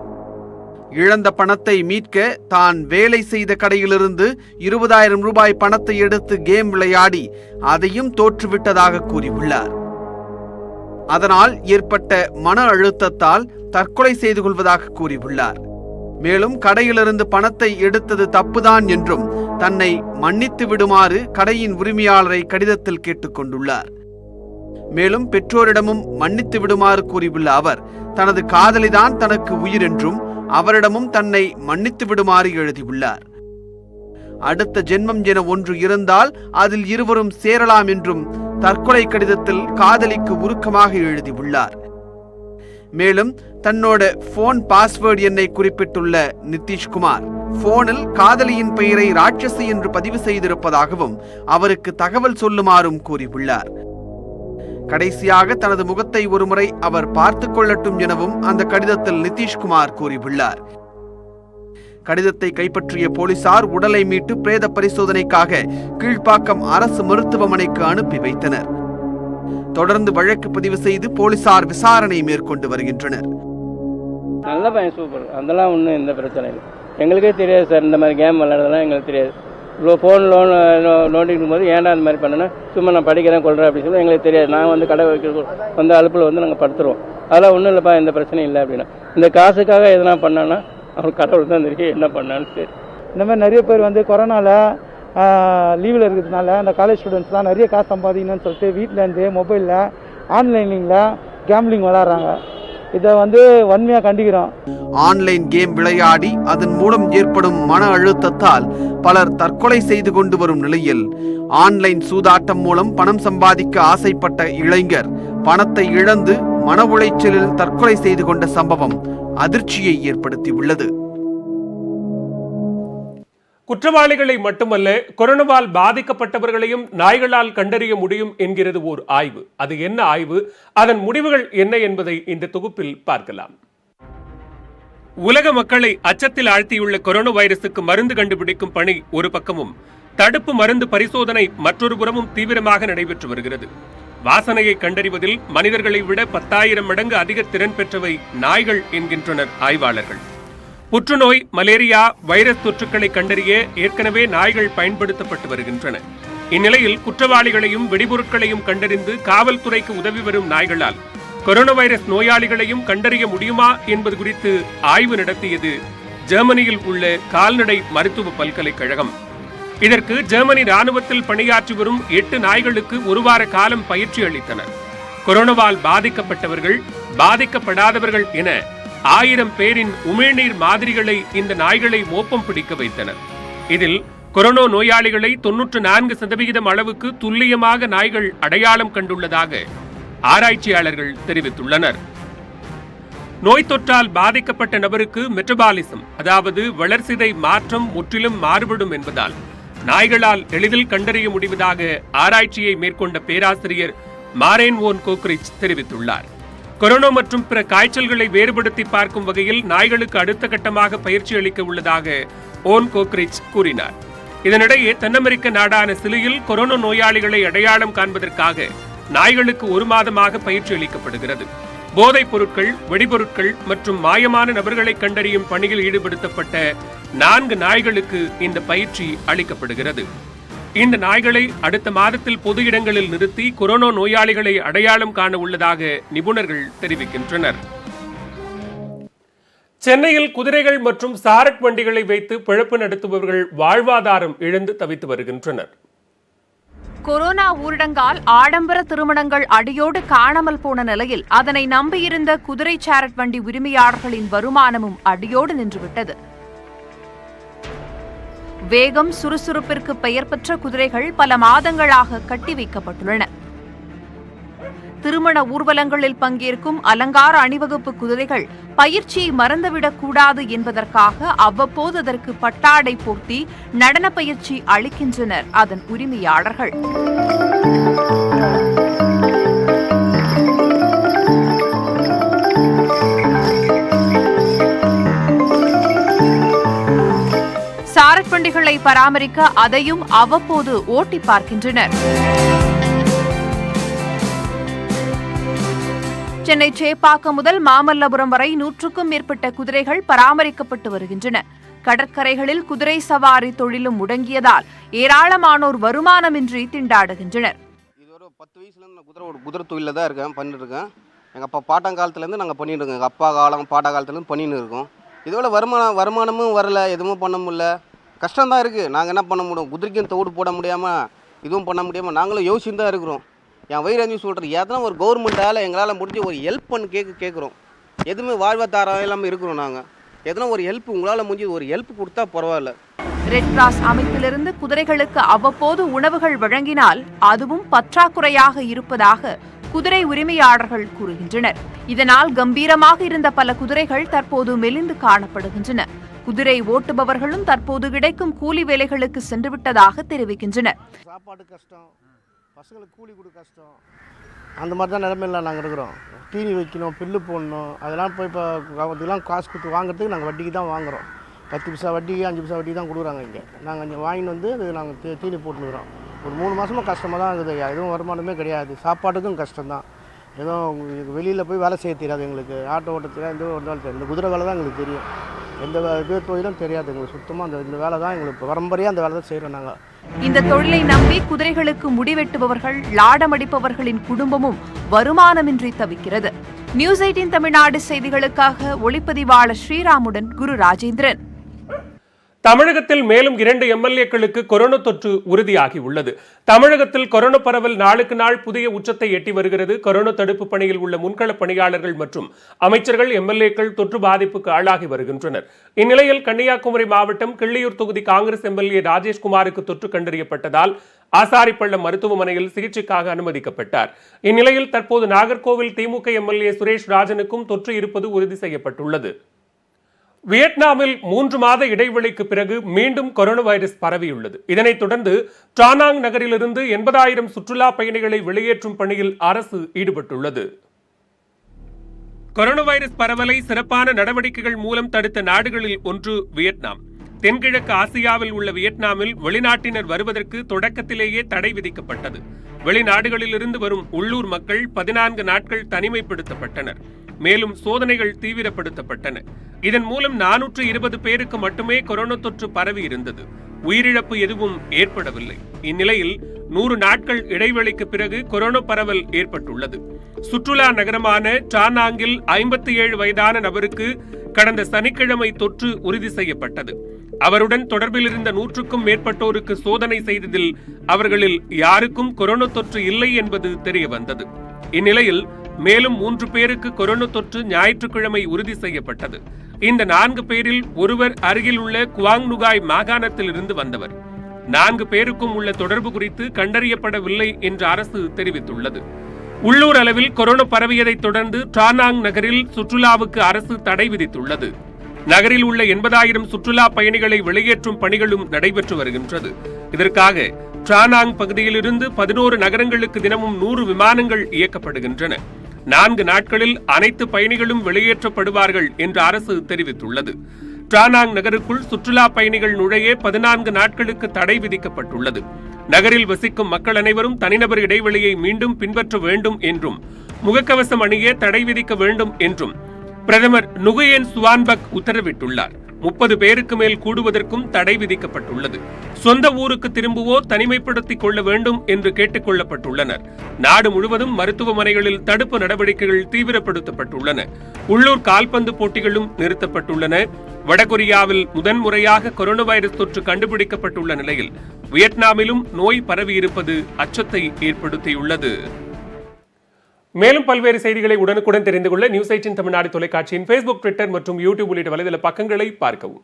இழந்த பணத்தை மீட்க தான் வேலை செய்த கடையிலிருந்து 20,000 ரூபாய் பணத்தை எடுத்து கேம் விளையாடி அதையும் தோற்றுவிட்டதாக கூறியுள்ளார். அதனால் ஏற்பட்ட மன அழுத்தத்தால் தற்கொலை செய்து கொள்வதாக கூறியுள்ளார். மேலும் கடையிலிருந்து பணத்தை எடுத்தது தப்புதான் என்றும் தன்னை மன்னித்து விடுமாறு கடையின் உரிமையாளரை கடிதத்தில் கேட்டுக்கொண்டுள்ளார். மேலும் பெற்றோரிடமும் மன்னித்து விடுமாறு கூறியுள்ள அவர் தனது காதலிதான் தனக்கு உயிர் என்றும் அவரிடமும் தன்னை மன்னித்து விடுமாறு எழுதியுள்ளார். அடுத்த ஜென்மம் என ஒன்று இருந்தால் அதில் இருவரும் சேரலாம் என்றும் தற்கொலை கடிதத்தில் காதலிக்கு உருக்கமாக எழுதியுள்ளார். மேலும் தன்னோட போன் பாஸ்வேர்டு எண்ணை குறிப்பிட்டுள்ள நிதிஷ்குமார் போனில் காதலியின் பெயரை ராட்சசி என்று பதிவு செய்திருப்பதாகவும் அவருக்கு தகவல் சொல்லுமாறும் கூறியுள்ளார். கடைசியாக தனது முகத்தை ஒருமுறை அவர் பார்த்துக் கொள்ளட்டும் எனவும் அந்த கடிதத்தில் நிதிஷ்குமார் கூறியுள்ளார். கடிதத்தை கைப்பற்றிய போலீசார் உடலை மீட்டு பிரேத பரிசோதனைக்காக கீழ்ப்பாக்கம் அரசு மருத்துவமனைக்கு அனுப்பி வைத்தனர். தொடர்ந்து வழக்கு பதிவு செய்து போலீசார் விசாரணை மேற்கொண்டு வருகின்றனர். நல்ல பையன், சூப்பர். அதெல்லாம் ஒன்றும் எந்த பிரச்சனை இல்லை. எங்களுக்கே தெரியாது சார், இந்த மாதிரி கேம் விளையாடுறதுலாம் எங்களுக்கு தெரியாது. ஃபோன் நோண்டிக்கும் போது ஏன்டா அந்த மாதிரி பண்ணேன்னா சும்மா நான் படிக்கிறேன் கொள்கிறேன் அப்படின்னு சொல்லி எங்களுக்கு தெரியாது. நான் வந்து கடை வைக்க வந்து அலுப்பில் வந்து நாங்கள் படுத்துருவோம். அதெல்லாம் ஒன்றும் இல்லைப்பா, எந்த பிரச்சனையும் இல்லை அப்படின்னா. இந்த காசுக்காக எதனா பண்ணோன்னா அவன் கடவுள் தான் தெரியும் என்ன பண்ணான்னு சரி. இந்த மாதிரி நிறைய பேர் வந்து கொரோனாவில் லீவில் இருக்கிறதுனால அந்த காலேஜ் ஸ்டூடெண்ட்ஸ்லாம் நிறைய காசு சம்பாதிக்கணும்னு சொல்லிட்டு வீட்டிலேருந்து மொபைலில் ஆன்லைனில் கேம்பிளிங் விளாட்றாங்க. இதை வந்து வன்மையாக கண்டிக்கிறோம். ஆன்லைன் கேம் விளையாடி அதன் மூலம் ஏற்படும் மன அழுத்தத்தால் பலர் தற்கொலை செய்து கொண்டு வரும் நிலையில் ஆன்லைன் சூதாட்டம் மூலம் பணம் சம்பாதிக்க ஆசைப்பட்ட இளைஞர் பணத்தை இழந்து மன உளைச்சலில் தற்கொலை செய்து கொண்ட சம்பவம் அதிர்ச்சியை ஏற்படுத்தியுள்ளது. குற்றவாளிகளை மட்டுமல்ல, கொரோனாவால் பாதிக்கப்பட்டவர்களையும் நாய்களால் கண்டறிய முடியும் என்கிறது ஓர் ஆய்வு. அது என்ன ஆய்வு, அதன் முடிவுகள் என்ன என்பதை இந்த தொகுப்பில் பார்க்கலாம். உலக மக்களை அச்சத்தில் ஆழ்த்தியுள்ள கொரோனா வைரசுக்கு மருந்து கண்டுபிடிக்கும் பணி ஒரு பக்கமும், தடுப்பு மருந்து பரிசோதனை மற்றொரு புறமும் தீவிரமாக நடைபெற்று வருகிறது. வாசனையை கண்டறிவதில் மனிதர்களை விட 10,000 மடங்கு அதிக திறன் பெற்றவை நாய்கள் என்கின்றனர் ஆய்வாளர்கள். புற்றுநோய், மலேரியா, வைரஸ் தொற்றுக்களை கண்டறிய ஏற்கனவே நாய்கள் பயன்படுத்தப்பட்டு வருகின்றன. இந்நிலையில் குற்றவாளிகளையும் வெடிபொருட்களையும் கண்டறிந்து காவல்துறைக்கு உதவி வரும் நாய்களால் கொரோனா வைரஸ் நோயாளிகளையும் கண்டறிய முடியுமா என்பது குறித்து ஆய்வு நடத்தியது ஜெர்மனியில் உள்ள கால்நடை மருத்துவ பல்கலைக்கழகம். இதற்கு ஜெர்மனி ராணுவத்தில் பணியாற்றி வரும் 8 நாய்களுக்கு 1 வார காலம் பயிற்சி அளித்தனர். கொரோனாவால் பாதிக்கப்பட்டவர்கள், பாதிக்கப்படாதவர்கள் என 1000 பேரின் உமிழ்நீர் மாதிரிகளை இந்த நாய்களை மோப்பம் பிடிக்க வைத்தனர். இதில் கொரோனா நோயாளிகளை 94% அளவுக்கு துல்லியமாக நாய்கள் அடையாளம் கண்டுள்ளதாக ஆராய்ச்சியாளர்கள் தெரிவித்துள்ளனர். நோய் தொற்றால் பாதிக்கப்பட்ட நபருக்கு மெட்டபாலிசம், அதாவது வளர்சிதை மாற்றம் முற்றிலும் மாறுபடும் என்பதால் நாய்களால் எளிதில் கண்டறிய முடிவதாக ஆராய்ச்சியை மேற்கொண்ட பேராசிரியர் மாரேன் ஓன் கோக்ரிச் தெரிவித்துள்ளார். கொரோனா மற்றும் பிற காய்ச்சல்களை வேறுபடுத்தி பார்க்கும் வகையில் நாய்களுக்கு அடுத்த கட்டமாக பயிற்சி அளிக்க உள்ளதாக ஓன் கோக்ரிச் கூறினார். இதனிடையே தென் அமெரிக்க நாடான சிலியில் கொரோனா நோயாளிகளை அடையாளம் காண்பதற்காக நாய்களுக்கு 1 மாதமாக பயிற்சி அளிக்கப்படுகிறது. போதைப் பொருட்கள், வெடிபொருட்கள் மற்றும் மாயமான நபர்களை கண்டறியும் பணியில் ஈடுபடுத்தப்பட்ட 4 நாய்களுக்கு இந்த பயிற்சி அளிக்கப்படுகிறது. இந்த நாய்களை அடுத்த மாதத்தில் பொது இடங்களில் நிறுத்தி கொரோனா நோயாளிகளை அடையாளம் காண உள்ளதாக நிபுணர்கள் தெரிவிக்கின்றனர். சென்னையில் குதிரைகள் மற்றும் சாரட் வண்டிகளை வைத்து பிழைப்பு நடத்துபவர்கள் வாழ்வாதாரம் இழந்து தவித்து வருகின்றனர். கொரோனா ஊரடங்கால் ஆடம்பர திருமணங்கள் அடியோடு காணாமல் போன நிலையில் அதனை நம்பியிருந்த குதிரை சாரட் வண்டி உரிமையாளர்களின் வருமானமும் அடியோடு நின்றுவிட்டது. வேகம், சுறுசுறுப்பிற்கு பெயர் பெற்ற குதிரைகள் பல மாதங்களாக கட்டி வைக்கப்பட்டுள்ளன. திருமண ஊர்வலங்களில் பங்கேற்கும் அலங்கார அணிவகுப்பு குதிரைகள் பயிற்சியை மறந்துவிடக் கூடாது என்பதற்காக அவ்வப்போது அதற்கு பட்டாடை போர்த்தி நடன பயிற்சி அளிக்கின்றனர் அதன் உரிமையாளர்கள். சாரட் வண்டிகளை பராமரிக்க அதையும் அவ்வப்போது ஓட்டி பார்க்கின்றனர். சென்னை சேப்பாக்கம் முதல் மாமல்லபுரம் வரை 100க்கும் மேற்பட்ட குதிரைகள் பராமரிக்கப்பட்டு வருகின்றன. கடற்கரைகளில் குதிரை சவாரி தொழிலும் முடங்கியதால் ஏராளமானோர் வருமானமின்றி திண்டாடுகின்றனர். இது ஒரு 10 வயசுலேருந்து குதிரை தொழிலில் தான் இருக்கேன், பண்ணிட்டு இருக்கேன். எங்கள் அப்பா பாட்டங்காலத்துலேருந்து நாங்கள் பண்ணிட்டு இருக்கோம். எங்கள் அப்பா காலம் பாட்டா காலத்துலேருந்து பண்ணின்னு இருக்கோம். இதோட வருமானமும் வரல, எதுவும் பண்ண முடியல, கஷ்டம்தான் இருக்குது. நாங்கள் என்ன பண்ண முடியும்? குதிரைக்கும் தோடு போட முடியாமல், இதுவும் பண்ண முடியாமல் நாங்களும் யோசிச்சுன்னு தான் இருக்கிறோம். என் வயிறு சொல்கிறேன், எதனா ஒரு கவர்மெண்ட்டால் எங்களால் முடிஞ்ச ஒரு ஹெல்ப் பண்ணி கேட்குறோம். எதுவுமே வாழ்வாதாரம் இல்லாமல் இருக்கிறோம். நாங்கள் எதனா ஒரு ஹெல்ப், உங்களால் முடிஞ்ச ஒரு ஹெல்ப் கொடுத்தா பரவாயில்ல. ரெட் கிராஸ் அமைப்பிலிருந்து குதிரைகளுக்கு அவ்வப்போது உணவுகள் வழங்கினால் அதுவும் பற்றாக்குறையாக இருப்பதாக குதிரை உரிமையாளர்கள் கூறுகின்றனர். இதனால் கம்பீரமாக இருந்த பல குதிரைகள் தற்போது மெலிந்து காணப்படுகின்றன. குதிரை ஓட்டுபவர்களும் தற்போது கிடைக்கும் கூலி வேலைகளுக்கு சென்றுவிட்டதாக தெரிவிக்கின்றனர். சாப்பாடு கஷ்டம், பசங்களுக்கு கூலி கொடு கஷ்டம், அந்த மாதிரி தான் நிலைமையில் நாங்கள் இருக்கிறோம். தீனி வைக்கணும், பில்லு போடணும், அதெல்லாம் போய் இப்போ அதுக்கெல்லாம் காசு கொடுத்து வாங்குறதுக்கு நாங்கள் வட்டிக்கு தான் வாங்குகிறோம். 10 பைசா வட்டி, 5 பைசா வட்டி தான் கொடுக்குறாங்க இங்கே. நாங்கள் இங்கே வாங்கிட்டு வந்து அது நாங்கள் தீனி போட்டுக்கிறோம். ஒரு 3 மாதமாக கஷ்டமாக தான் இருக்குது. எதுவும் வருமானமே கிடையாது. சாப்பாட்டுக்கும் கஷ்டம்தான். எதுவும் வெளியில் போய் வேலை செய்ய தெரியாது எங்களுக்கு. ஆட்டோ ஓட்ட தெரியாது, எந்த ஒரு வேலை தெரியாது. இந்த குதிரை வேலை தான் எங்களுக்கு தெரியும். எந்த இது தொழிலும் தெரியாது எங்களுக்கு சுத்தமாக. இந்த வேலை தான் எங்களுக்கு பரம்பரையாக அந்த வேலை தான் செய்கிறோம் நாங்கள். இந்த தொழிலை நம்பி குதிரைகளுக்கு முடிவெட்டுபவர்கள், லாடமடிப்பவர்களின் குடும்பமும் வருமானமின்றி தவிக்கிறது. நியூஸ் 18 தமிழ்நாடு செய்திகளுக்காக ஒளிப்பதிவாளர் ஸ்ரீராமுடன் குரு ராஜேந்திரன். தமிழகத்தில் மேலும் 2 எம்எல்ஏக்களுக்கு கொரோனா தொற்று உறுதியாகியுள்ளது. தமிழகத்தில் கொரோனா பரவல் நாளுக்கு நாள் புதிய உச்சத்தை எட்டி வருகிறது. கொரோனா தடுப்பு பணியில் உள்ள முன்கள பணியாளர்கள் மற்றும் அமைச்சர்கள், எம்எல்ஏக்கள் தொற்று பாதிப்புக்கு ஆளாகி வருகின்றனர். இந்நிலையில் கன்னியாகுமரி மாவட்டம் கிள்ளியூர் தொகுதி காங்கிரஸ் எம்எல்ஏ ராஜேஷ்குமாருக்கு தொற்று கண்டறியப்பட்டதால் ஆசாரிப்பள்ளம் மருத்துவமனையில் சிகிச்சைக்காக அனுமதிக்கப்பட்டார். இந்நிலையில் தற்போது நாகர்கோவில் திமுக எம்எல்ஏ சுரேஷ் ராஜனுக்கும் தொற்று இருப்பது உறுதி செய்யப்பட்டுள்ளது. வியட்நாமில் 3 மாத இடைவெளிக்கு பிறகு மீண்டும் கொரோனா வைரஸ் பரவியுள்ளது. இதனைத் தொடர்ந்து டானாங் நகரிலிருந்து 80,000 சுற்றுலா பயணிகளை வெளியேற்றும் பணியில் அரசு ஈடுபட்டுள்ளது. கொரோனா வைரஸ் பரவலை சிறப்பான நடவடிக்கைகள் மூலம் தடுத்த நாடுகளில் ஒன்று வியட்நாம். தென்கிழக்கு ஆசியாவில் உள்ள வியட்நாமில் வெளிநாட்டினர் வருவதற்கு தொடக்கத்திலேயே தடை விதிக்கப்பட்டது. வெளிநாடுகளிலிருந்து வரும் உள்ளூர் மக்கள் 14 நாட்கள் தனிமைப்படுத்தப்பட்டனர். மேலும் சோதனைகள் தீவிரப்படுத்தப்பட்டன. இதன் மூலம் 420 பேருக்கு மட்டுமே கொரோனா தொற்று பரவி இருந்தது. உயிரிழப்பு எதுவும் ஏற்படவில்லை. இந்நிலையில் 100 நாட்கள் இடைவெளிக்கு பிறகு கொரோனா பரவல் ஏற்பட்டுள்ளது. சுற்றுலா நகரமான டானாங்கில் 57 வயதான நபருக்கு கடந்த சனிக்கிழமை தொற்று உறுதி செய்யப்பட்டது. அவருடன் தொடர்பில் இருந்த 100க்கும் மேற்பட்டோருக்கு சோதனை செய்ததில் அவர்களில் யாருக்கும் கொரோனா தொற்று இல்லை என்பது தெரியவந்தது. இந்நிலையில் மேலும் 3 பேருக்கு கொரோனா தொற்று ஞாயிற்றுக்கிழமை உறுதி செய்யப்பட்டது. இந்த 4 பேரில் ஒருவர் அருகில் உள்ள குவாங்னுகாய் மாகாணத்தில் இருந்து வந்தவர். 4 பேருக்கும் உள்ள தொடர்பு குறித்து கண்டறியப்படவில்லை என்று அரசு தெரிவித்துள்ளது. உள்ளூர் அளவில் கொரோனா பரவியதை தொடர்ந்து டானாங் நகரில் சுற்றுலாவுக்கு அரசு தடை விதித்துள்ளது. நகரில் உள்ள 80,000 சுற்றுலா பயணிகளை வெளியேற்றும் பணிகளும் நடைபெற்று வருகின்றது. இதற்காக டானாங் பகுதியிலிருந்து 11 நகரங்களுக்கு தினமும் 100 விமானங்கள் இயக்கப்படுகின்றன. 4 நாட்களில் அனைத்து பயணிகளும் வெளியேற்றப்படுவார்கள் என்று அரசு தெரிவித்துள்ளது. டானாங் நகருக்குள் சுற்றுலா பயணிகள் நுழைய 14 நாட்களுக்கு தடை விதிக்கப்பட்டுள்ளது. நகரில் வசிக்கும் மக்கள் அனைவரும் தனிநபர் இடைவெளியை மீண்டும் பின்பற்ற வேண்டும் என்றும் முகக்கவசம் அணிய தடை விதிக்க வேண்டும் என்றும் பிரதமர் நுகுயேன் சுவான்பக் உத்தரவிட்டுள்ளார். 30 பேருக்கு மேல் கூடுவதற்கும் தடை விதிக்கப்பட்டுள்ளது. சொந்த ஊருக்கு திரும்புவோ தனிமைப்படுத்திக் கொள்ள வேண்டும் என்று கேட்டுக் கொள்ளப்பட்டுள்ளனர். நாடு முழுவதும் மருத்துவமனைகளில் தடுப்பு நடவடிக்கைகள் தீவிரப்படுத்தப்பட்டுள்ளன. உள்ளூர் கால்பந்து போட்டிகளும் நிறுத்தப்பட்டுள்ளன. வடகொரியாவில் முதன்முறையாக கொரோனா வைரஸ் தொற்று கண்டுபிடிக்கப்பட்டுள்ள நிலையில் வியட்நாமிலும் நோய் பரவியிருப்பது அச்சத்தை ஏற்படுத்தியுள்ளது. மேலும் பல்வேறு செய்திகளை உடனுக்குடன் தெரிந்து கொள்ள நியூஸ் 18 தமிழ்நாடு தொலைக்காட்சியின் Facebook, Twitter மற்றும் YouTube உள்ளிட்ட வலைதள பக்கங்களை பார்க்கவும்.